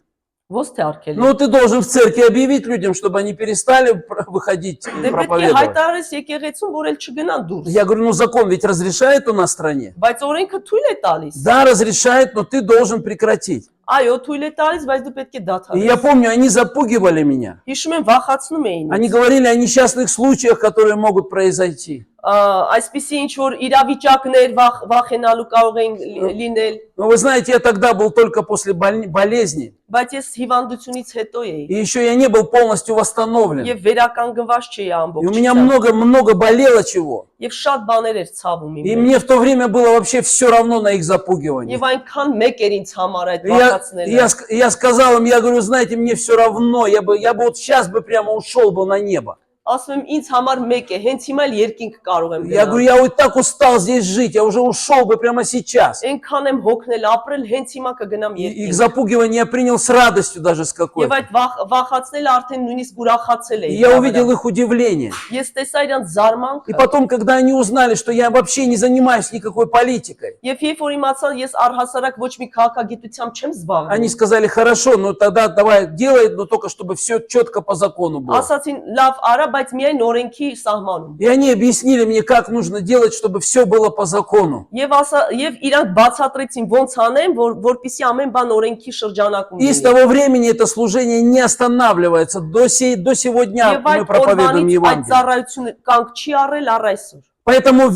Ո՞ց թե արկել։ Ну, ты должен в церкви объявить людям, чтобы они перестали выходить и Դե պետք է проповедовать. հայտարարես եկեղեցում, որ էլ չգնան դուրս։ Я говорю, ну закон ведь разрешает у нас в стране. Բայց օրենքը թույլ է տալիս։ Да, разрешает, но ты должен прекратить. Այո, թույլ է տալիս, բայց դու պետք է И դադարես։ я помню, они запугивали меня. Հիշում եմ, վախացնում էին։ Они говорили о несчастных случаях, которые могут произойти. Այսպիսի ինչ որ իրավիճակներ վախենալու կարող են լինել, Но вы знаете, я тогда был только после болезни. բայց ես հիվանդությունից հետո И էի еще я не был полностью восстановлен. եւ վերականգնված չէի И у ամբողջ։ меня много болело чего. Եվ շատ բաներ էր ցավում И իմ։ мне в то время было вообще все равно на их запугивание. Եվ այնքան մեկ էր инձ համար այդ И Я, վախացնելը։ я сказал им, я говорю, знаете, мне все равно, я бы вот сейчас бы прямо ушел бы на небо. Ասում եմ, ինձ համար մեկ է, հենց հիմա էլ երկինք կարող եմ Я говорю, գնալ։ я вот так устал здесь жить, я уже ушел бы прямо сейчас. Այնքան եմ հոգնել, апրել, հենց հիմա կգնամ И их երկինք։ запугивание я принял с радостью даже с Եվ какой-то. այդ վախացնելը արդեն нույնիսկ ուրախացել И էի։ я увидел их удивление. Ես տեսա իրանց զարմանքը։ И потом, когда они узнали, что я вообще не занимаюсь никакой политикой, Եվ երբ որ իմացա, ես առհասարակ ոչ մի քաղաքագիտությամբ չեմ զբաղվում։ они сказали, хорошо, ну тогда давай делай, но только чтобы все четко по закону было. Ասացին, լավ, արա, բայց միայն օրենքի սահմանում։ И они объяснили мне, как нужно делать, чтобы все было по закону. Եվ իրանք бացատրեցին ոնց անեմ, որպեսզի ամեն бан օրենքի շրջանակում И с լինի։ того времени это служение не останавливается. До сего дня Եվ мы այդ проповедуем օրվանից այդ Евангелие. ծառայությունը կանգ չի առել առ այսօր։ Поэтому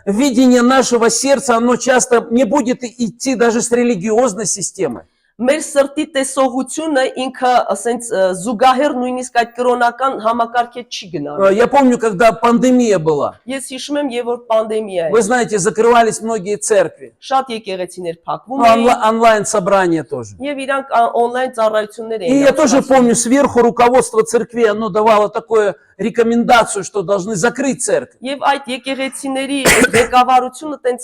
видение нашего сердца, оно часто не будет идти даже с религиозной системой. Մեր սրտի տեսողությունը ինքը ասենց զուգահեռ նույնիսկ այդ կրոնական համակարգ에 չի գնալու։ Я помню, когда пандемия была. Ես հիշում եմ, երբ որ պանդեմիա Вы էր, знаете, закрывались многие церкви. շատ եկեղեցիներ փակվում Ну, էին онлайн-собрания тоже. եւ иրանք on-line ծառայություններ И էին։ я тоже помню, сверху руководство церкви, оно давало такую рекомендацию, что должны закрыть церковь. Եվ այդ եկեղեցիների ղեկավարությունը տենց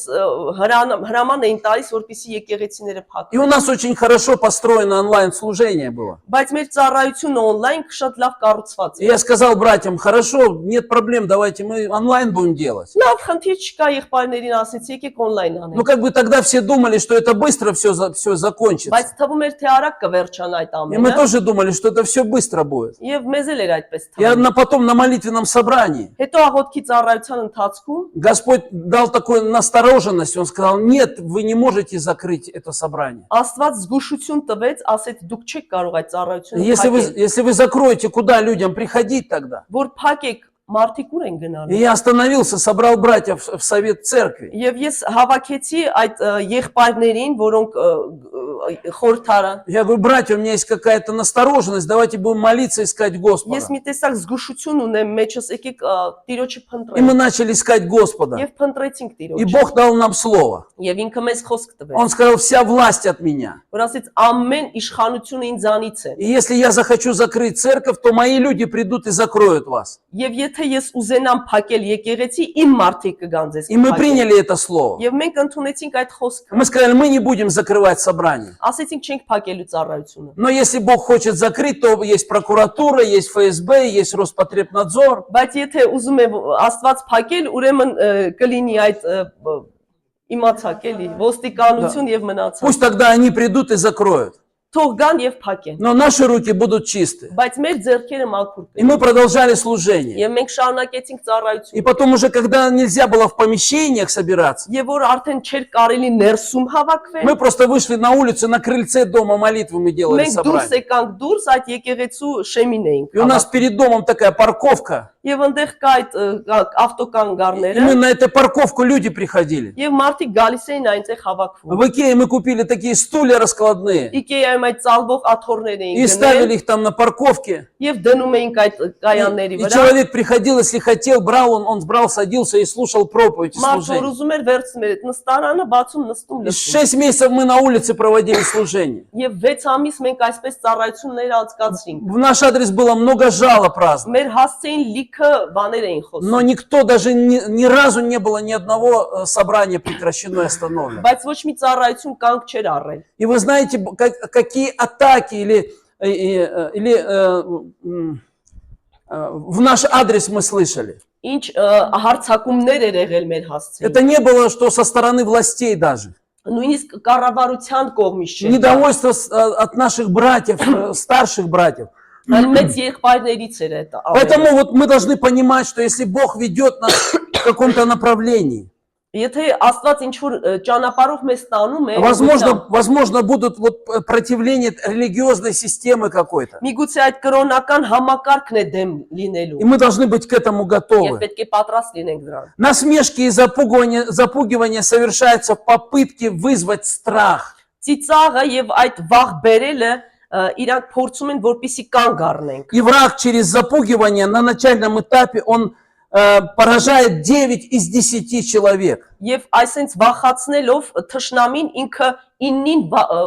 հրաման էին տալիս, որպեսզի եկեղեցիները И փակվեն։ у нас очень хорошо построено онлайн-служение было. Բայց մեր ծառայությունը on-line շատ լավ կառուցված И է։ я сказал братьям, хорошо, нет проблем, давайте мы онлайн будем делать. Լավ, խնդիր չկա, եղբայրներին ասեցի, եկեք on-line Ну, անենք։ как бы тогда все думали, что это быстро все закончится. Բայց թվում էր թե արագ կվերջանա այդ И мы ամենը։ тоже думали, что это все быстро будет. Եվ մեզ էլ էր այդպես Я թվում։ потом на молитвенном собрании, Հետո աղոթքի ծառայության ընթացքում Господь дал такую настороженность, Он сказал, нет, вы не можете закрыть это собрание. Աստված զգուշություն տվեց, ասեց դուք չեք կարող այդ ծառայությունը փակել։ Если вы закроете, куда людям приходить тогда? Որ փակեք, մարդիկ ուր են И գնալու։ я остановился, собрал братьев в совет церкви. Եվ ես հավաքեցի այդ եղբայրներին, որոնք խորհրդարան։ Я говорю, братья, у меня есть какая-то настороженность, давайте будем молиться, искать Господа. Ես մի տեսակ զգուշություն ունեմ մեջս, եկեք Տիրոջը И мы փնտրենք։ начали искать Господа. Եվ փնտրեցինք И Տիրոջը։ Бог дал нам слово. Եվ ինքը մեզ խոսք տվեց։ Он сказал, вся власть от меня. Որ ասեց ամեն իշխանությունը ինձանից է։ И если я захочу закрыть церковь, то мои люди придут и закроют вас. Եվ եթե ես ուզենամ փակել եկեղեցի, իմ մարդիկ կգան ձեզ։ И мы փակել։ приняли это слово. Եվ մենք ընդունեցինք այդ խոսքը։ Мы сказали, мы не будем закрывать собрание. Ասեցինք չենք փակելու ծառայությունը։ Но если Бог хочет закрыть, то есть прокуратура, есть ФСБ, есть Роспотребнадзор. Բայց եթե ուզում է Աստված փակել, ուրեմն կլինի այդ իմացակ էլի, ոստիկանություն եւ մնացած։ Пусть тогда они придут и закроют. Թող գան եւ փակեն։ Но наши руки будут чисты. Բայց մեր ձեռքերը մաքուր И мы продолжали служение. Եվ մենք շարունակեցինք И ծառայությունը։ потом уже, когда нельзя было в помещениях собираться, Եվ որ արդեն չէր կարելի ներսում հավաքվել, мы просто вышли на улицу, на крыльце дома молитвы мы делали մենք դուրս собрание. եկանք դուրս այդ եկեղեցու շեմին էինք։ И у нас перед домом такая парковка. Եվ այնտեղ կա այդ И ավտոկանգառները, мы на эту парковку люди приходили. եւ մարդիկ գալիս էին այնտեղ հավաքվում։ В Икее мы купили такие стулья раскладные. Ikea-ում այդ ծալվող աթոռներ էին И ставили գնել их там на парковке. եւ դնում էինք այդ կայանների И վրա։ человек приходил, если хотел, брал, он брал, садился и слушал проповедь и Մարդ որ служение. ուզում էր վերցնում էր այդ նստարանը, бացում նստում И լսում։ 6 месяцев мы на улице проводили служение. Եւ 6 ամիս մենք այսպես ծառայություններ անցկացրինք։ В наш адрес было много жалоб разных. Մեր հասցեին լիքը բաներ էին Но խոսում։ никто даже ни разу не было ни одного собрания прекращено и остановлено. Բայց ոչ մի ծառայություն կանգ չէր առել։ И вы знаете, какие атаки в наш адрес мы слышали. Ինչ հարցակումներ էր եղել մեր հասցեին։ Это не было, что со стороны властей даже. Նույնիսկ կառավարության կողմից չէր։ Недовольство от наших братьев, старших братьев. Այն մեծ եղբայրներից էր այդ։ Поэтому вот мы должны понимать, что если Бог ведет нас в каком-то направлении, Եթե Աստված ինչ որ ճանապարհով մեզ տանում է, возможно, будут вот противления религиозной системы какой-то. միգուցե այդ կրոնական համակարգն է դեմ լինելու։ И мы должны быть к этому Եվ готовы. պետք է պատրաստ լինենք դրան։ Насмешки и запугивания совершаются в попытке вызвать страх. Ծիծաղը եւ այդ վաղ բերելը իրանք փորձում են որպեսի կանգ առնենք։ И враг через запугивание на начальном этапе, он поражает 9 из 10 человек. Եվ այսենց վախացնելով թշնամին ինքը 9-ին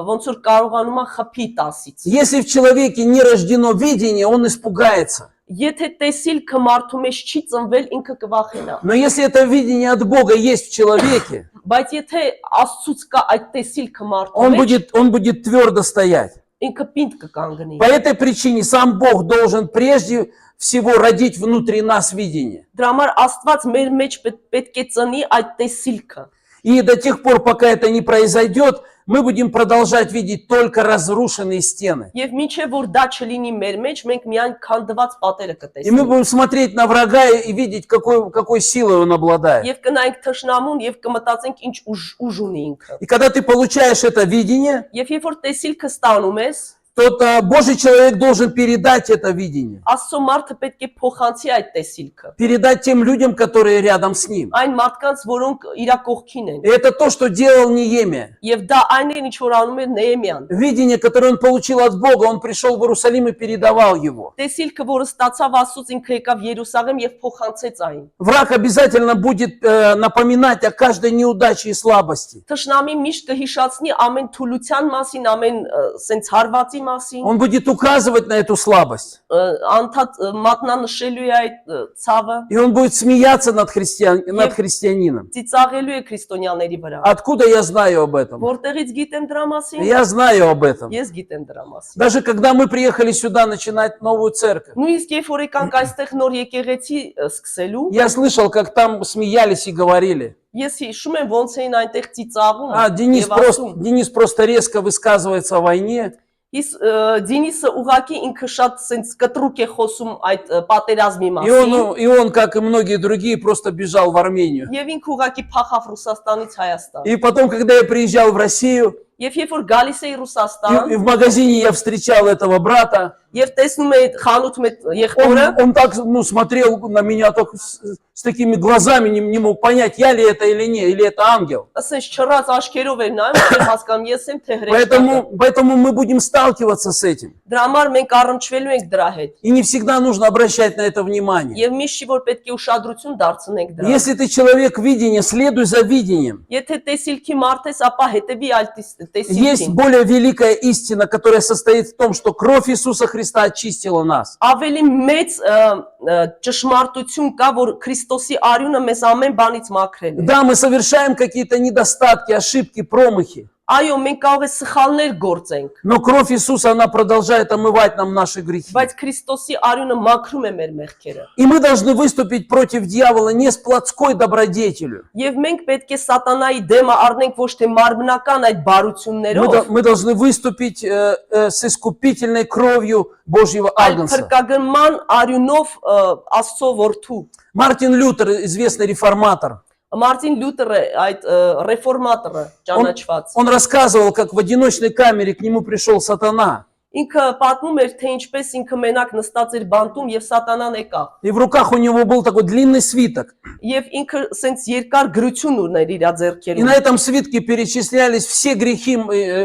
ոնց որ կարողանում է խփի 10-ից։ Если в человеке не рождено видение, он испугается. Եթե տեսիլքը մարդու մեջ չի ծնվել, ինքը կվախենա։ Но если это видение от Бога есть в человеке, Բայց եթե Աստծուց кա այդ տեսիլքը մարդու մեջ, он будет твердо стоять. ինքը պինդ կկանգնի։ По этой причине сам Бог должен прежде всего родить внутри нас видение. Դրա համար Աստված մեր մեջ պետք է ծնի այդ տեսիլքը։ И до тех пор, пока это не произойдет, мы будем продолжать видеть только разрушенные стены. Եվ մինչև որ դա չլինի մեր մեջ, մենք միայն քանդված պատերը И мы կտեսնենք։ будем смотреть на врага и видеть, какой силой он обладает. Եվ կնայենք թշնամուն եւ կմտածենք ինչ уж ունի ինքը։ И когда ты получаешь это видение, Եվ երբ որ տեսիլքը ստանում ես, тот Божий человек должен передать это видение. Աստծո մարդը պետք է փոխանցի այդ տեսիլքը։ Передать тем людям, которые рядом с ним. Այն մարդկանց, որոնք իր կողքին են։ И это то, что делал Неемия. Եվ դա այն է, ինչ որ անում էր Նեեմիան։ Видение, которое он получил от Бога, он пришел в Иерусалим и передавал его. Տեսիլքը, որը ստացավ Աստծուց, ինքը եկավ Երուսաղեմ եւ փոխանցեց այն։ Враг обязательно будет напоминать о каждой неудаче и слабости. Թշնամի միշտ կհիշացնի ամեն թուլության մասին, ամեն սենց հարվածի մասին, Он будет указывать на эту слабость. անդադ մատնանշելու է այդ ցավը, И он будет смеяться над христианином. ծիծաղելու է քրիստոնյաների վրա։ Откуда я знаю об этом? Որտեղից գիտեմ դրա մասին։ Я знаю об этом. Ես գիտեմ դրա մասին։ Даже когда мы приехали сюда начинать новую церковь, Նույնիսկ երբ որ եկանք այստեղ նոր եկեղեցի սկսելու, я слышал, как там смеялись и говорили. ես հիշում եմ ոնց էին այնտեղ ծիծաղում։ Денис просто резко высказывается о войне. Իսկ Դինիսը ուղակի ինքը շատ սենց կտրուկ է խոսում այդ պատերազմի մասին։ И он, как и многие другие, просто бежал в Армению. Եվ ինքը ուղակի փախավ Ռուսաստանից Հայաստան։ И потом, когда я приезжал в Россию, Եվ երբ որ գալիս էի Ռուսաստան, и в магазине я встречал этого брата, եւ տեսնում էի խանութում այդ եղբորը, он так смотрел на меня так, с такими глазами, не мог понять, я ли это или не, или это ангел. ասես չռած աչքերով էր նայում, եւ հասկանում ես եմ թե հրեշտակը։ Поэтому мы будем сталкиваться с этим. Դրա համար մենք առնչվելու ենք դրա հետ։ И не всегда нужно обращать на это внимание. Եվ միշտ որ պետք է ուշադրություն дարձնենք դրան։ Если ты человек видения, следуй за видением. Եթե տեսիլքի մարդ ես, ապա հետևի այլ Есть տեսիլքին։ более великая истина, которая состоит в том, что кровь Иисуса Христа очистила нас. Ավելի մեծ ճշմարտություն կա, որ Քրիստոսի արյունը մեզ ամեն բանից մաքրել է։ Да, мы совершаем какие-то недостатки, ошибки, промахи. Այո, մենք կարող է սխալներ գործենք, Но кровь Иисуса, она продолжает омывать нам наши грехи. բայց Քրիստոսի արյունը մաքրում է մեր մեղքերը։ И мы должны выступить против дьявола не с плотской добродетелью. Եվ մենք պետք է սատանայի դեմը առնենք ոչ թե մարմնական այդ բարություններով, Мы должны выступить с искупительной кровью Божьего այլ Агнца. փրկագնման արյունով Աստծո որդու։ Մարտին Լютер, известный реформатор, Մարտին Լյութերը այդ ռեֆորմատորը ճանաչված։ он рассказывал, как в одиночной камере к нему пришел сатана. Ինքը պատմում էր, թե ինչպես ինքը մենակ նստած էր բանտում եւ սատանան եկավ։ И в руках у него был такой длинный свиток. Եվ ինքը սենց երկար գրություն ուներ իր И ձեռքերում։ на этом свитке перечислялись все грехи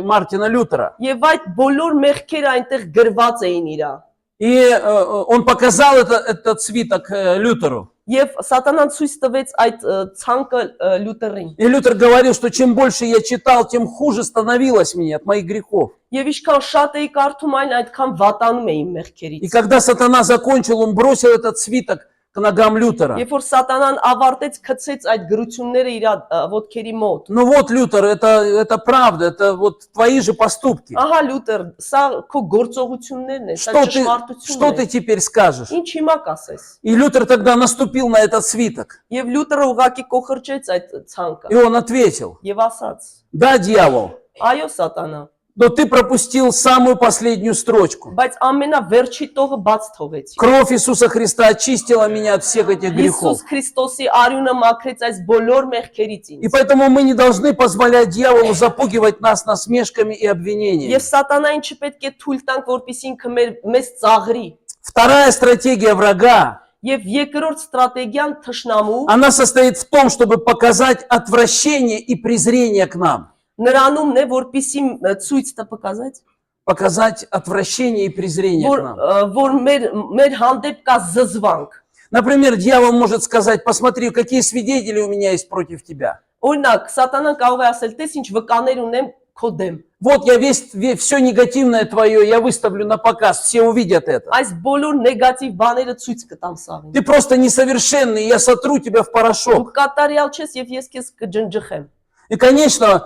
Мартина Лютера. Եվ այդ բոլոր մեղքերը այնտեղ գրված էին իրա։ И он показал этот свиток Лютеру. Եվ սատանան ցույց տվեց այդ ցանկը Լյութերին։ И Лютер говорил, что чем больше я читал, тем хуже становилось мне от моих грехов. Եվ ինչքան շատ էի կարդում, այդքան ватանում էի И մեղքերից։ когда сатана закончил, он бросил этот свиток к ногам Лютера. Երբ որ սատանան ավարտեց, գցեց այդ գրությունները իր ոտքերի մոտ։ Ну вот, Лютер, это правда, это вот твои же поступки. Ահա Լյութեր, սա քո գործողություններն են, սա Что ճշմարտությունն է։ ты теперь скажешь? Ինչ հիմա կասես։ И Лютер тогда наступил на этот свиток. Եվ Լյութերը ուղակի կողրճեց այդ ցանկը։ И он ответил: Եվ ասաց. да, дьявол, Այո, սատանա, но ты пропустил самую последнюю строчку. բայց ամենավերջի տողը բաց թողեցի։ Кровь Иисуса Христа очистила меня от всех этих грехов. Հիսուս Քրիստոսի արյունը մաքրեց այս բոլոր մեղքերից И ինձ։ поэтому мы не должны позволять дьяволу запугивать нас насмешками и обвинениями. Եվ սատանային չպետք է թույլ տանք, որպեսզի ինքը մեզ ծաղրի։ Вторая стратегия врага, Եվ երկրորդ ստրատեգիան թշնամու она состоит в том, чтобы показать отвращение и презрение к нам. նրանումն է, որպեսզի ցույց տա показать, Показать отвращение и презрение к нам. որ մեր հանդեպ կա զզվանք։ Например, дьявол может сказать: посмотри, какие свидетели у меня есть против тебя. Օրինակ, սատանան կարող է ասել, տես ինչ վկաներ ունեմ քո դեմ։ Вот я все негативное твое, я выставлю на показ, все увидят это. Այս բոլոր նեգատիվ բաները ցույց кտամ савին։ Ты просто несовершенный, я сотру тебя в Դու порошок. կատարյալ չես եւ ես քեզ կջնջխեմ։ И, конечно,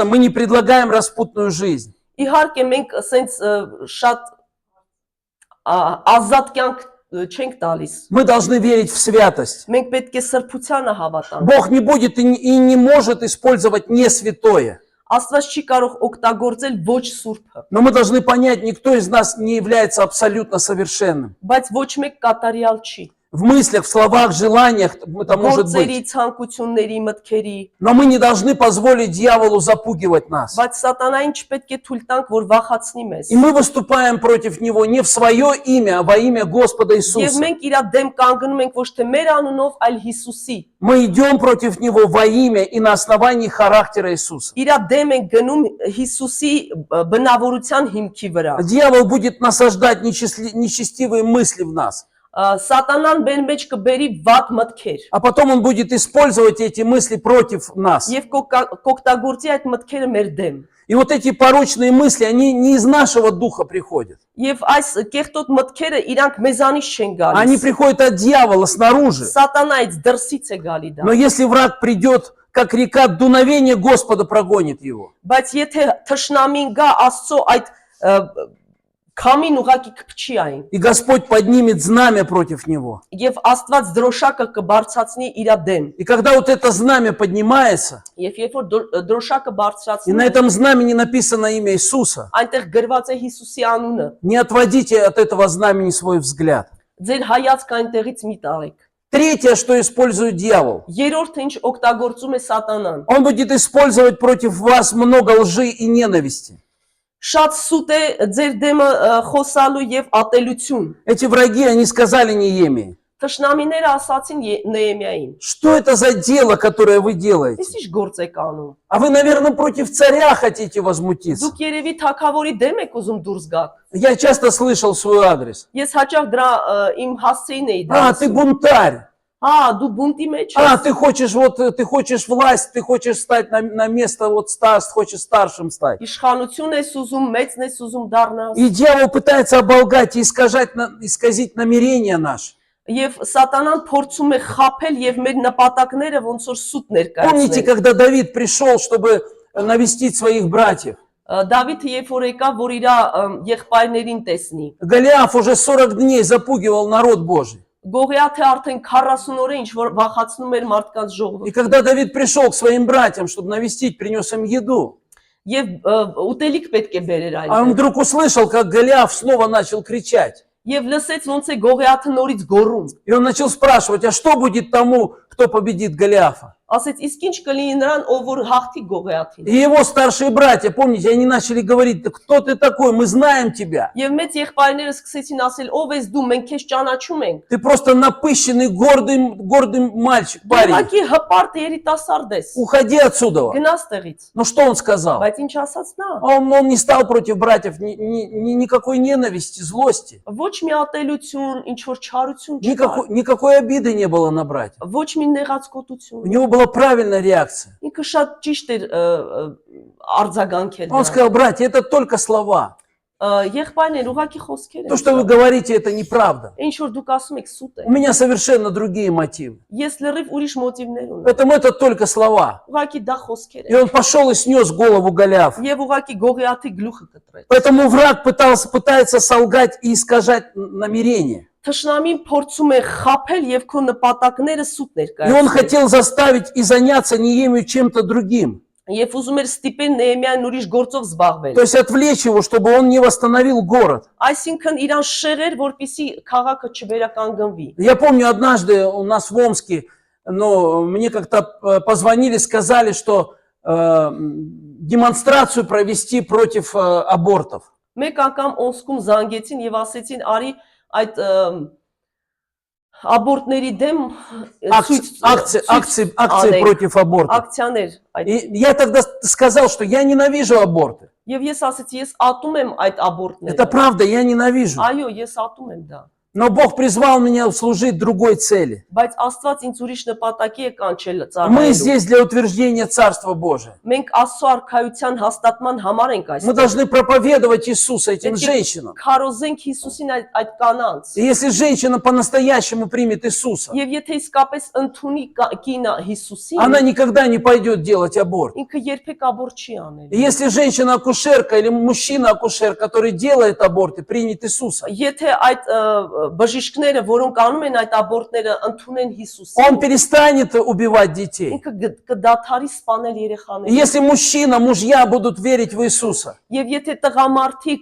мы не предлагаем распутную жизнь. Իհարկե մենք ասենց շատ ազատ կյանք չենք տալիս։ Мы должны верить в святость. Մենք պետք է սրբությանը հավատանք։ Бог не будет и не может использовать не святое. Աստված չի կարող օգտագործել ոչ սուրբը, Но мы должны понять, никто из нас не является абсолютно совершенным. բայց ոչ մեկ կատարյալ չի։ в мыслях, в словах, желаниях, это может գործերի, быть. ցանկությունների, մտքերի, Но мы не должны позволить дьяволу запугивать нас. բայց սատանային չպետք է թույլ տանք, որ վախացնի մեզ։ И мы выступаем против него не в свое имя, а во имя Господа Եվ Иисуса. մենք իր դեմ կանգնում ենք ոչ թե մեր անունով, այլ Հիսուսի։ Мы идем против него во имя и на основании характера Иисуса. Իր դեմ ենք գնում Հիսուսի բնավորության հիմքի վրա։ Дьявол будет насаждать нечестивые мысли в нас. Սատանան մեր մեջ կբերի վատ մտքեր А потом он будет использовать эти мысли против нас. եւ կօգտագործի այդ մտքերը մեր դեմ։ И вот эти порочные мысли, они не из нашего духа приходят. Եվ այս կեղտոտ մտքերը իրանք մեզանից չեն Они գալիս։ приходят от дьявола снаружи. Սատանայից դրսից է գալի դա։ Но если враг придет, как река, дуновение Господа прогонит его. Բայց եթե թշնամին գա Աստծո այդ քամին ուղակի կփչի այն И Господь поднимет знамя против него. եւ Աստված դրոշակը կբարձրացնի իր դեմ։ И когда вот это знамя поднимается, Եվ երբ որ դրոշակը и բարձրացնի, на этом знамени написано имя Иисуса, այնտեղ գրված է Հիսուսի անունը։ не отводите от этого знамени свой взгляд. Ձեր հայացքը այնտեղից մի տարեք։ Третье, что использует дьявол. Երրորդը ինչ օգտագործում է սատանան։ Он будет использовать против вас много лжи и ненависти. Շատ սուտ է ձեր դեմը խոսալու եւ ատելություն։ Эти враги, они сказали Неемии: Թշնամիները ասացին Նեեմիային. что это за дело, которое вы делаете? Իսկ ինչ գործ եք անում։ А вы, наверное, против царя хотите возмутиться. Դուք երևի թագավորի դեմ եք ուզում դուրս гак։ Я часто слышал свой адрес. Ես հաճախ дրա իմ հասցեին էի А, ты դասում։ бунтарь. Դու բունտի մեջ А, ես։ ты хочешь власть, ты хочешь стать на место, хочешь старшим стать. Իշխանություն ես ուզում, մեծն ես ուզում դառնաս։ И дьявол пытается оболгать и исказить намерения наши. Եվ սատանան փորձում է խაფել եւ մեր նպատակները ոնց որ սուտ Помните, ներկայացնել։ когда Давид пришел, чтобы навестить своих братьев? Դավիթը երբ որ եկավ, որ իր եղբայրներին տեսնի։ Голиаф уже 40 дней запугивал народ Божий. Գողիաթը արդեն 40 օր է ինչ որ վախացնում էր մարդկանց И ժողովուրդը։ когда Давид пришел к своим братьям, чтобы навестить, принес им еду, Եվ ուտելիք պետք է բերեր а он այնտեղ։ вдруг услышал, как Голиаф снова начал кричать. Եվ լսեց ոնց է Գողիաթը նորից գոռում։ И он начал спрашивать: а что будет тому, кто победит Голиафа? Ասեց իսկ ինչ կլինի նրան, ով որ հաղթի Գողիաթին։ И его старшие братья, помните, они начали говорить: да кто ты такой, мы знаем тебя. Եվ մեծ եղբայրները սկսեցին ասել. Ով ես դու, մենք քեզ ճանաչում ենք։ Ты просто напыщенный, гордый мальчик, парень. Ուղղակի հպարտ երիտասարդ ես։ Уходи отсюда. Գնաս տեղից։ Но что он сказал? Բայց ինչ ասաց նա։ Он не стал против братьев никакой ненависти, злости. Ոչ մի ատելություն, ինչ որ չարություն չկար։ Никакой обиды не было на братьев. Ոչ մի У նեղացկոտություն։ него была правильная реакция. Ինքը շատ ճիշտ էր արձագանքել։ Он сказал: братья, это только слова. Եղբայրներ ուղղակի խոսքեր То, են։ что вы говорите, это неправда. Ինչ որ դուք ասում եք սուտ է։ У меня совершенно другие мотивы. Ես լրիվ ուրիշ մոտիվներ ունեմ։ Поэтому это только слова. Ուղղակի դա խոսքեր И են։ он пошел и снес голову Голиафа. Եվ ուղղակի Գողիաթի գլուխը կտրեց։ Поэтому враг пытается солгать и искажать намерения. Թշնամին փորձում է խაფել եւ քո նպատակները սուտ И он ներկայացնել։ хотел заставить и заняться Неемию чем-то другим. Եվ ուզում էր ստիպել Նեեմիային ուրիշ գործով զբաղվել։ То есть отвлечь его, чтобы он не восстановил город. Այսինքն իրան շեղեր, որպիսի քաղաքը չվերականգնվի։ Я помню, однажды у нас в Омске, мне как-то позвонили, сказали, что демонстрацию провести против абортов. Մեկ անգամ Օսկում զանգեցին եւ ասեցին՝ արի այդ абортների դեմ Акции против абортов. ակցիաներ այդ։ И я тогда сказал, что я ненавижу аборты. Եվ ես ասեցի, ես ատում եմ այդ абортները։ Это правда, я ненавижу. Այո, ես ատում եմ դա։ Но Бог призвал меня служить другой цели. Բայց Աստված ինձ ուրիշ նպատակի է կանչել Мы ծառայելու։ здесь для утверждения Царства Божия. Մենք Աստծո արքայության հաստատման համար ենք Мы այստեղ։ должны проповедовать Иисуса этим женщинам. Քարոզենք Հիսուսին այդ կանանց։ И если женщина по-настоящему примет Иисуса, Եվ եթե իսկապես ընդունի կինը Հիսուսին, она никогда не пойдет делать аборт. ինքը երբեք абորտ չի անել։ И если женщина-акушерка или мужчина-акушер, который делает аборты, примет Иисуса, Եթե այդ բժիշկները, որոնք անում են այդ աբորտները, ընդունեն Հիսուսին, он перестанет убивать детей. ինքը կդադարի սպանել И երեխաներին։ если мужчина, мужья будут верить в Иисуса, Եվ եթե տղամարդիկ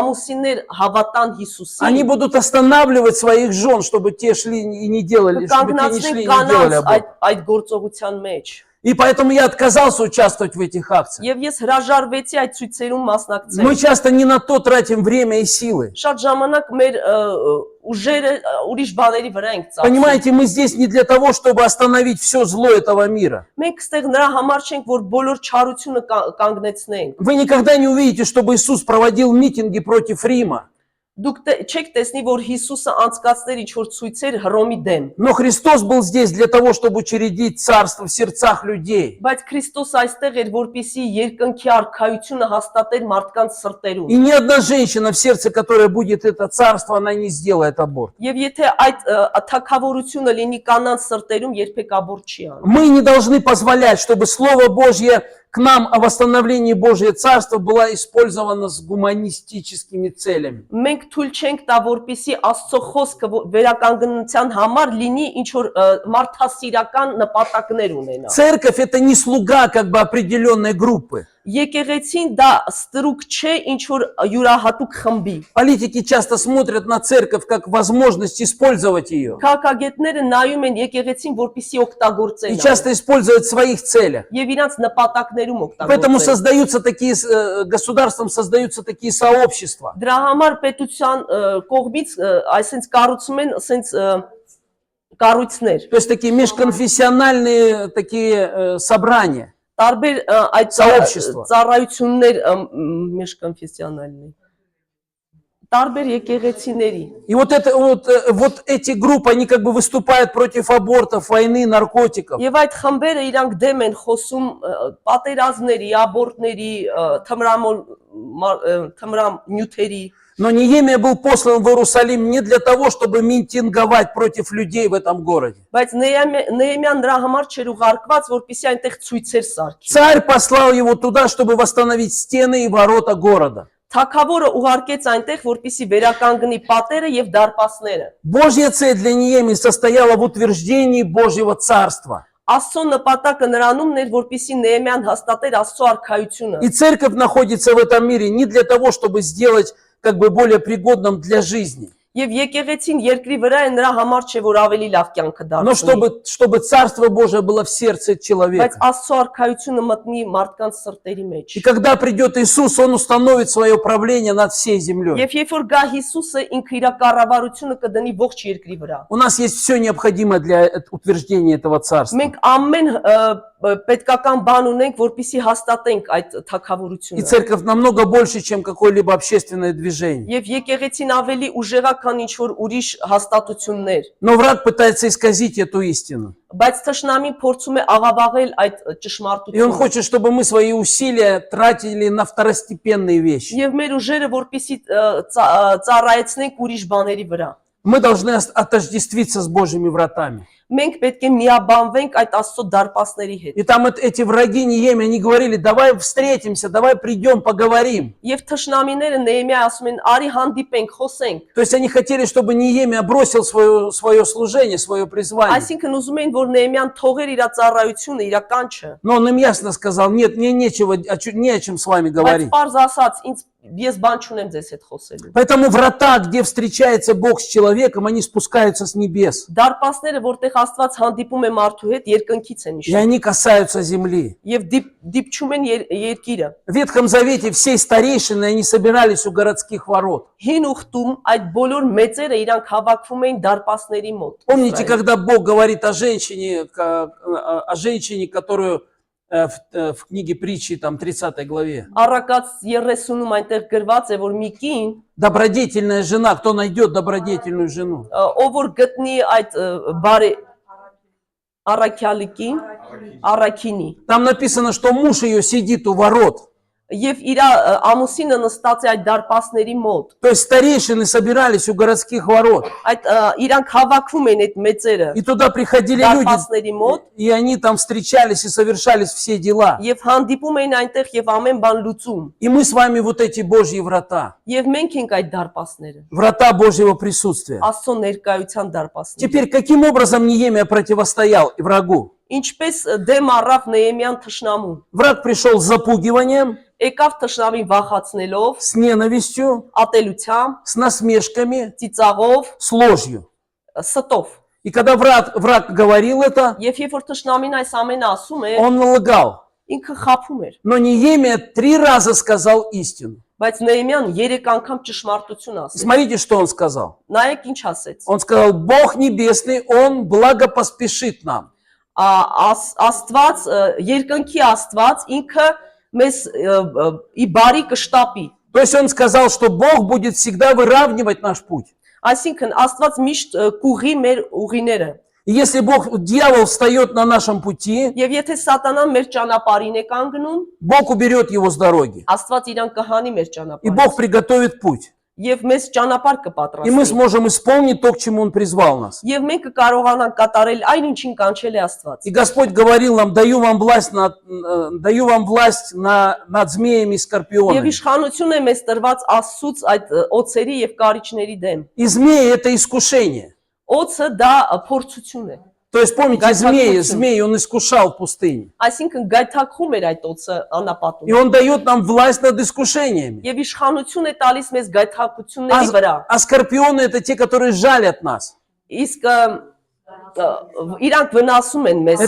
ամուսիններ հավատան они Հիսուսին, будут останавливать своих жен, чтобы те шли и не делали, чтобы те не шли и կկանգնացնեն не делали կանանց аборт. այդ գործողության մեջ։ И поэтому я отказался участвовать в этих акциях. Եվ ես հրաժարվեցի այդ ցույցերում մասնակցել։ Мы часто не на то тратим время и силы. Շատ ժամանակ մեր ուժերը ուրիշ բաների վրա ենք ծախսում։ Понимаете, мы здесь не для того, чтобы остановить все зло этого мира. Մենք ստեղ նրա համար չենք, որ բոլոր չարությունը կանգնեցնենք։ Вы никогда не увидите, чтобы Иисус проводил митинги против Рима. Դուք չեք տեսնի, որ Հիսուսը անցկացներ ինչ-որ ցույցեր Հռոմի դեմ։ Но Христос был здесь для того, чтобы учредить царство в сердцах людей. Բայց Քրիստոս այստեղ էր, որպեսզի երկնքի արքայությունը հաստատեր մարդկանց սրտերում։ И ни одна женщина, в сердце которой будет это царство, она не сделает аборт. Եվ եթե այդ թագավորությունը լինի կանանց срտերում, երբեք աբորտ չի անի։ Мы не должны позволять, чтобы Слово Божье к нам о восстановлении Божьего Царства было использовано с гуманистическими целями. Մենք թույլ չենք տա, որպեսզի Աստծո խոսքը վերականգնության համար լինի ինչ որ մարդասիրական նպատակներ ունենա։ Церковь – это не слуга как бы определенной группы. Եկեղեցին դա ստրուկ չէ ինչ որ յուրահատուկ խմբի։ Политики часто смотрят на церковь как возможность использовать ее. Քաղաքագետները նայում են եկեղեցին, որպեսզի И օգտագործեն часто используют в своих целях. եւ իրանց նպատակներում Поэтому օգտագործեն։ создаются такие, государством создаются такие сообщества. Դրա համար պետության կողմից այսինքն կառուցում են այսինքն կառույցներ։ То есть такие межконфессиональные такие собрания. Տարբեր այդ Сообщества. ծառայություններ մեջկոնֆեսիոնալնի։ Տարբեր եկեղեցիների։ И вот эти группы, они как бы выступают против абортов, войны, наркотиков. Եվ այդ խմբերը իրանք դեմ են խոսում պատերազմների, աբորտների, թմրամ նյութերի։ Но Неемия был послан в Иерусалим не для того, чтобы митинговать против людей в этом городе. Բայց Նեեմյան նրա համար չէր ուղարկված, որպեսզի այնտեղ ցույցեր սարքի։ Царь послал его туда, чтобы восстановить стены и ворота города. Թագավորը ուղարկեց այնտեղ, որպեսզի վերականգնի պատերը եւ դարպասները։ Божья цель для Неемии состояла в утверждении Божьего царства. Աստծո նպատակը նրանումն էր, որպեսզի Նեեմյան հաստատեր Աստծո արքայությունը։ И церковь находится в этом мире не для того, чтобы сделать как бы более пригодным для жизни, Եվ եկեղեցին երկրի վրա է նրա համար չէ, որ ավելի լավ կյանքը но դարձնի։ чтобы Царство Божие было в сердце Բայց человека. Աստծո արքայությունը մտնի մարդկանց срտերի մեջ։ И когда придет Иисус, Он установит свое правление над всей землей. Եվ երբ որ գա Հիսուսը, ինքը իր կառավարությունը կդնի ողջ երկրի վրա։ У нас есть все необходимое для утверждения этого Царства. Մենք ամեն պետքական բան ունենք, որպեսզի հաստատենք այդ И թագավորությունը։ церковь намного больше, чем какое-либо общественное движение. Եվ եկեղեցին ավելի ուժեղա, քան ինչ որ ուրիշ հաստատություններ։ Но враг пытается исказить эту истину. Բայց թշնամին փորձում է աղավաղել այդ И он ճշմարտությունը։ хочет, чтобы мы свои усилия тратили на второстепенные вещи. Եվ մեր ուժերը որպեսզի ծառայեցնենք ուրիշ բաների վրա։ Мы должны отождествиться с Божьими вратами. Մենք պետք է միաբանվենք այդ Աստծո դարպասների հետ։ И там эти враги Неемии, они говорили, давай встретимся, давай придем, поговорим. Եվ թշնամիները Նեեմիա ասում են, արի հանդիպենք, խոսենք։ То есть они хотели, чтобы Неемия бросил свое служение, свое призвание. Այսինքն ուզում էին, որ Նեեմիան թողեր իր ծառայությունը, իր կանչը։ Но он им ясно сказал, нет, мне нечего, не о чем с вами Բայց говорить. པարզ ասած, ես բան չունեմ ձեզ հետ խոսելու։ Поэтому врата, где встречается Бог с человеком, они спускаются с небес. Դարպասները, որտեղ Աստված հանդիպում է մարդու հետ, երկնքից են И իշխում։ они касаются земли. Եվ դիպչում են երկիրը։ В Ветхом Завете все старейшины, они собирались у городских ворот. Հին ուխտում այդ բոլոր մեծերը իրանք հավաքվում էին դարպասների մոտ։ Помните, когда Бог говорит о женщине, которую в книге притчи, там, 30 главе. Առակաց 30-ում այնտեղ գրված է, որ մի կին, Добродетельная жена, кто найдет добродетельную жену? ով որ գտնի այդ բարի առաքյալիկին, առաքինի։ Там написано, что муж ее сидит у ворот. Եվ իր ամուսինը նստած է այդ դարպասների մոտ։ То есть старейшины собирались у городских ворот. Այդ իրանք հավաքվում են այդ մեծերը И туда приходили люди, դարպասների մոտ и они там встречались и совершались все дела. եւ հանդիպում էին այնտեղ եւ ամեն бан լուծում։ И мы с вами вот эти Божьи врата. Եվ մենք ենք այդ դարպասները, Врата Божьего присутствия. Աստծո ներկայության դարպասները։ Теперь, каким образом Неемия противостоял врагу? Ինչպես դեմ առավ Նեեմյան թշնամուն։ Враг пришел с запугиванием, Եկավ թշնամին վախացնելով, с ненавистью, ատելությամբ, с насмешками, ծիծաղով, с ложью. ստով։ И когда враг говорил это, Եվ երբ որ թշնամին այս ամենը ասում է, он лгал. ինքը խափում էր։ Но Неемия 3 раза сказал истину. Բայց Նեեմյան 3 անգամ ճշմարտություն ասեց։ Смотрите, что он сказал. Նայեք ինչ ասեց։ Он сказал, Бог Небесный, Он благопоспешит нам. Աստված, երկնքի Աստված ինքը մեզ ի բարի կշտապի։ То есть он сказал, что Бог будет всегда выравнивать наш путь. Այսինքն Աստված միշտ կուղի մեր ուղիները։ И если дьявол встает на нашем пути, Եվ եթե Սատանան մեր ճանապարհին է կանգնում, Бог уберет его с дороги. Աստված իրան կհանի մեր И ճանապարհից։ Бог приготовит путь. Եվ մեզ ճանապարհ И мы կպատրաստի։ сможем исполнить то, к чему Он призвал нас. Եվ մենք կկարողանանք կատարել այն ինչին կանչել է Աստված։ И Господь говорил нам, даю вам власть над змеями и Եվ скорпионами. իշխանություն է մեզ տրված Աստծուց այդ օծերի եւ կարիճների դեմ։ И змеи – это искушение. Օծը դա փորձություն է։ То есть, помните, змей, он искушал в пустыне. Այսինքն գայթակղում էր այդ օծը И անապատում։ Он дает нам власть над искушениями. Եվ իշխանություն է տալիս մեզ գայթակղությունների վրա։ А скорпионы – это те, которые жалят нас. Իսկ իրանք վնասում են մեզ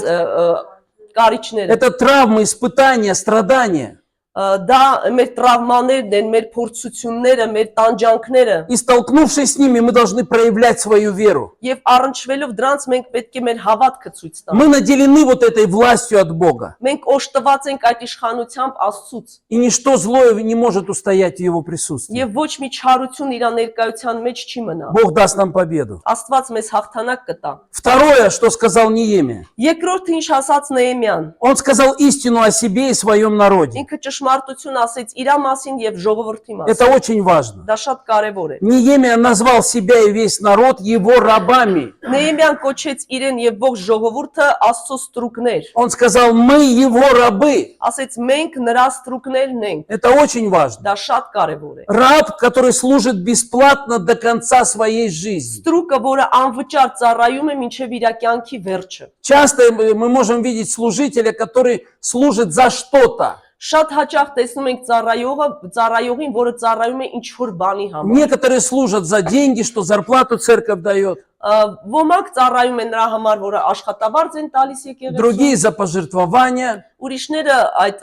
կարիճները։ Это травмы, испытания, страдания. Դա մեր տրավմաներն են, մեր փորձությունները, մեր տանջանքները։ И столкнувшись с ними, мы должны проявлять свою веру. Եվ առնչվելով դրանց մենք պետք է մեր հավատքը ցույց տանք։ Мы наделены вот этой властью от Бога. Մենք օժտված ենք այդ իշխանությամբ Աստծուց։ И ничто злое не может устоять в Его присутствии. Եվ ոչ մի չարություն իր ներկայության մեջ չի մնա։ Бог даст нам победу. Աստված մեզ հաղթանակ կտա։ Второе, что сказал Неемия. Երկրորդը ինչ ասաց Նեեմյան։ Он сказал истину о себе и своем народе. Ինքը ճշմարտություն ասեց իր մասին եւ ժողովրդի Это մասին։ очень важно. Դա շատ կարեւոր է։ Неемия назвал себя и весь народ его рабами. Նեեմյան կոչեց իրեն եւ ողջ ժողովուրդը Աստծո ստրուկներ։ Он сказал, мы его рабы. Ասեց մենք նրա ստրուկներն ենք։ Это очень важно. Դա շատ կարեւոր է։ Раб, который служит бесплатно до конца своей жизни. Ստրուկը, որը անվճար ծառայում է մինչև իր կյանքի վերջը։ Часто мы можем видеть служителя, который служит за что-то. Շատ հաճախ տեսնում ենք ծառայողին, որը ծառայում է ինչ-որ բանի համար։ Некоторые служат за деньги, что зарплату церковь дает. Ոմանք ծառայում են նրա համար, որը աշխատավարձ են տալիս եկեղեցու։ Другие за пожертвования. Ուրիշները այդ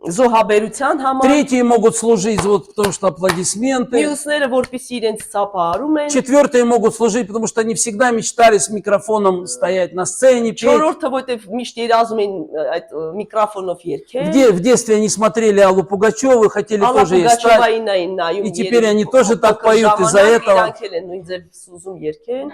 զոհաբերության համար։ Третьи могут служить вот потому что аплодисменты. Մյուսները որպեսզի իրենց ծափահարում են։ Четвертые могут служить, потому что они всегда мечтали с микрофоном стоять на сцене, петь. Չորրորդը որտեվ միշտ երազում են այդ միկրոֆոնով երգել։ В детстве они смотрели Аллу Пугачеву, хотели Ալլա тоже ей стать. Պուգաչովային էին նայում։ И теперь они тоже так поют из-за этого. Իրանք էլ են նույն ձև ուզում երգեն։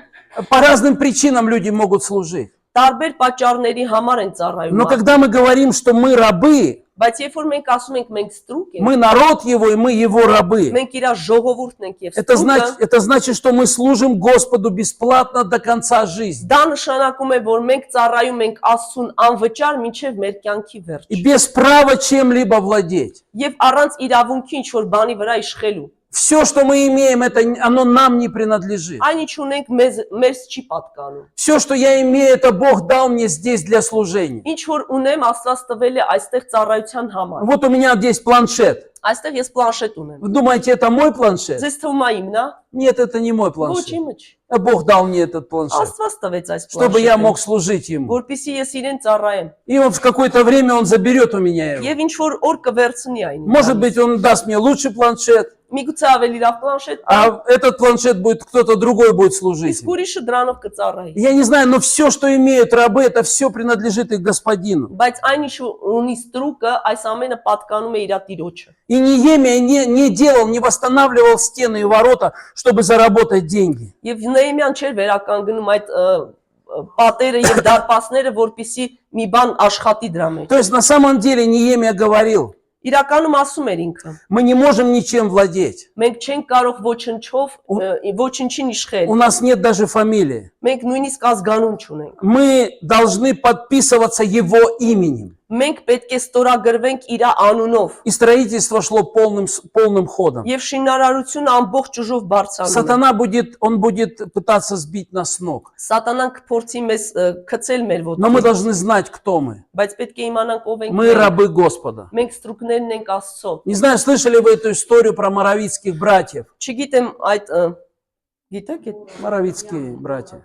По разным причинам люди могут служить. Տարբեր պատճառների համար են ծառայում։ Но когда мы говорим, что мы рабы, Բայց երբ որ մենք ասում ենք մենք ստրուկ ենք, мы народ его и мы его рабы, մենք իր ժողովուրդն ենք եւ это ստրուկը, значит, что мы служим Господу бесплатно до конца жизни. դա նշանակում է, որ մենք ծառայում ենք Աստծուն անվճար մինչև մեր կյանքի վերջ։ И без права чем-либо владеть. Եվ առանց իրավունքի ինչ որ բանի վրա իշխելու։ Все, что мы имеем, оно нам не принадлежит. Այն ինչ ունենք մեզ չի պատկանում։ Все, что я имею, это Бог дал мне здесь для служения. Ինչ որ ունեմ, Աստված տվել է այստեղ ծառայության համար։ Вот у меня здесь планшет. Այստեղ ես պլանշետ ունեմ։ Вы думаете, это мой планшет? Ձեզ թվում է իմն է։ Нет, это не мой Ոչ планшет. իմը չի։ А Бог дал мне этот планшет, Աստված տվեց այս чтобы я պլանշետը, мог служить Ему. որպեսզի ես իրեն ծառայեմ։ И вот в какое-то время Он заберет у меня его. Եվ ինչ որ օր կվերցնի այն։ Может быть, Он даст мне лучший планшет, Միգուցե ավելի լավ պլանշետ, а этот планшет будет, кто-то другой будет служить. իսկ ուրիշը դրանով կծառայի։ Я не знаю, но все, что имеют рабы, это все принадлежит их господину. Բայց այն ինչ ունի ստրուկը, այս ամենը պատկանում է իր տիրոջը։ И Неемия не восстанавливал стены и ворота, чтобы заработать деньги. Եվ Նեեմյան չէր վերականգնում այդ պատերը եւ դարպասները, որպեսզի մի բան աշխատի դրա մեջ։ То есть на самом деле Неемия говорил, Իրականում ասում էր ինքը. Мы не можем ничем владеть. Մենք չենք կարող ոչնչին իշխել։ У нас нет даже фамилии. Մենք нույնիսկ ազգանուն չունենք։ Мы должны подписываться его именем. Մենք պետք է ստորագրվենք իր անունով։ И строительство шло полным ходом. Եվ շինարարությունը ամբողջ ուժով բարձրանում է։ Сатана будет пытаться сбить нас с ног. Սատանան կփորձի մեզ քծել մեր Но мы ոտքից, должны знать, кто мы. բայց պետք է իմանանք ով ենք Мы մենք։ рабы Господа. Մենք ստրուկներն ենք Աստծո։ Не знаю, слышали вы эту историю про моравитских братьев? Չգիտեմ այդ գիտեք այդ Моравитские братья.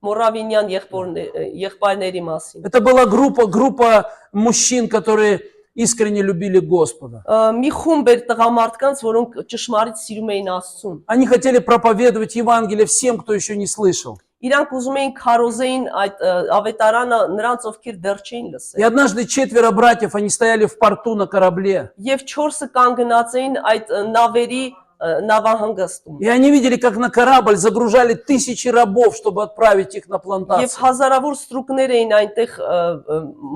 Մորավինյան եղբայրների մասին։ Это была группа мужчин, которые искренне любили Господа. Մի խումբ էր տղամարդկանց, որոնք ճշմարիտ сիրում էին Աստծուն։ Они хотели проповедовать Евангелие всем, кто еще не слышал. Իրանք ուզում էին քարոզեին այդ ավետարանը նրանց, ովքեր դեռ չէին И լսել։ однажды 4 братьев, они стояли в порту на корабле. Եվ 4-ը կանգնած էին այդ նավերի նավահանգստում։ И они видели, как на корабль загружали тысячи рабов, чтобы отправить их на Եվ плантацию. հազարավոր ստրուկներ էին այնտեղ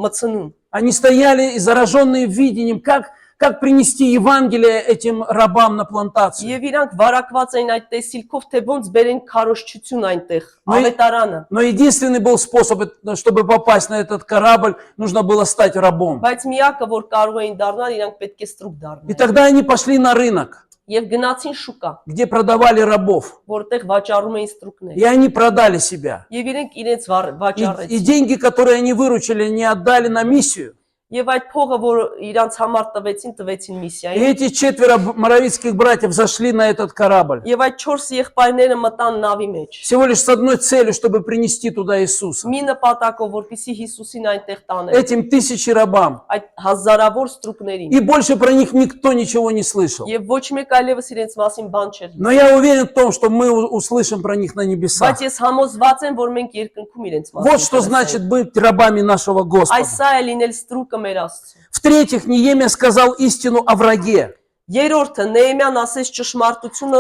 մցնում։ Они стояли и зараженные видением, как принести Евангелие этим рабам на плантацию. Եվ իրանք վարակված էին այդ տեսիլքով, թե ոնց բերեն քարոզչություն այնտեղ, ավետարանը։ Но единственный был способ, чтобы попасть на этот корабль, нужно было стать рабом. Բայց միակը, որ կարող էին դառնալ, իրանք պետք է ստրուկ И դառնան։ тогда они пошли на рынок, Եվ գնացին շուկա, где продавали рабов. որտեղ վաճառում էին ստրուկներ։ И они продали себя. Եվ իրենք իրենց И վաճառեցին։ деньги, которые они выручили, не отдали на миссию. Եվ այդ փողը, որ իրանց համար տվեցին И միսիային, эти 4 моравитских братьев зашли на этот корабль. եւ այդ 4 եղբայրները մտան նավի մեջ։ Всего лишь с одной целью, чтобы принести туда Иисуса. Մի նպատակով, որպեսզի Հիսուսին այնտեղ տանեն, Этим 1000 рабам. այդ հազարավոր ստրուկներին։ И больше про них никто ничего не слышал. Եվ ոչ մեկ այլևս իրենց մասին բան չէր։ Но я уверен в том, что мы услышим про них на небесах. Բայց ես համոզված եմ, որ մենք երկնքում ирենց մասին։ Вот что значит быть рабами нашего Господа. Այս սա է լինել ստրուկը մեր Աստծո։ В-третьих, Неемия сказал истину о враге. Երրորդը Նեեմյան ասեց ճշմարտությունը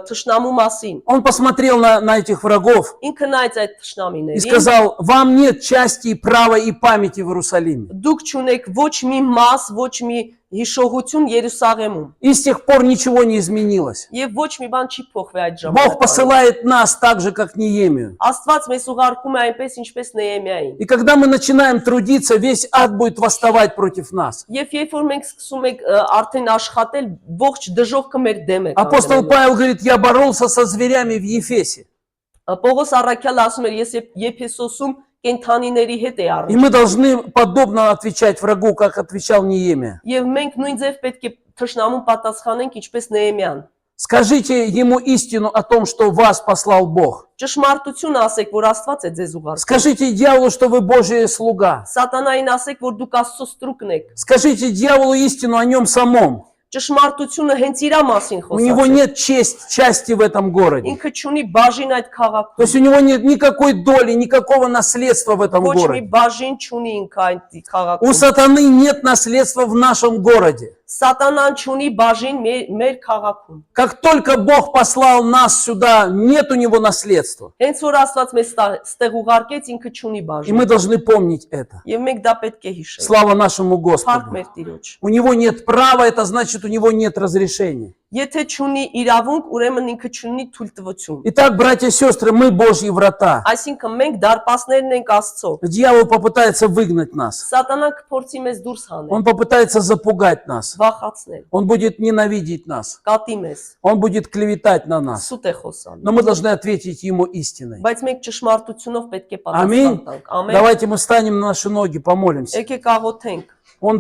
թշնամու մասին։ Он посмотрел на этих врагов Ինքը նայեց այդ и թշնամիներին։ сказал: вам нет части, права и памяти в Иерусалиме. Դուք չունեք ոչ մի մաս, ոչ մի հիշողություն Երուսաղեմում։ И с тех пор ничего не изменилось. Եվ ոչ մի բան չի փոխվի այդ Бог ժամանակ։ посылает нас так же, как Неемию. Աստված մեզ ուղարկում է այնպես, ինչպես Նեեմիային։ И когда мы начинаем трудиться, весь ад будет восставать против нас. Եվ երբ որ մենք սկսում ենք արդեն աշխատել, ողջ դժողքը մեր դեմ է Апостол կանգնելու։ Павел говорит: я боролся со зверями в Ефесе. Պողոս առաքյալը ասում էր, ես Եփեսոսում կենթանիների հետ էի И առնչվել։ мы должны подобно отвечать врагу, как отвечал Неемия. Եվ մենք նույն ձև պետք է թշնամուն պատասխանենք, ինչպես Նեեմյան։ Скажите ему истину о том, что вас послал Бог. Ճշմարտություն ասեք, որ Աստված է ձեզ ուղարկել։ Скажите дьяволу, что вы Божий слуга. Սատանային ասեք, որ դուք Աստծո ստրուկն եք։ Скажите дьяволу истину о нем самом. Ճշմարտությունը հենց իր մասին У него խոսացեք։ нет части в этом городе. Ինքը չունի բաժին այդ То քաղաքում։ есть у него нет никакой доли, никакого наследства в этом Ոչ մի городе. բաժին չունի ինքը այդ У քաղաքում։ сатаны нет наследства в нашем городе. Սատանան չունի բաժին մեր քաղաքում։ Как только Бог послал нас сюда, нет у него наследства. Հենց որ Աստված մեզ ստեղ ուղարկեց, ինքը չունի И բաժին։ мы должны помнить это. Եվ մենք դա պետք է հիշենք։ Слава нашему Փառք Господу. մեր Տիրոջ։ У него нет права, это значит, у него нет разрешения. Եթե չունի իրավունք, ուրեմն ինքը չունի թույլտվություն։ Итак, братья и сестры, мы Божьи врата. Այսինքն մենք դարպասներն ենք Աստծո։ Дьявол попытается выгнать нас. Սատանան կփորձի մեզ դուրս հանել, Он попытается запугать нас. վախացնել, Он будет ненавидеть нас. կատի մեզ, Он будет клеветать на нас. սուտ է խոսանում։ Но мы должны ответить ему истиной. Բայց մենք ճշմարտությունով պետք է Аминь. պատասխան տանք։ Ամեն։ Давайте мы встанем на наши ноги, помолимся. Եկեք աղոթենք։ Он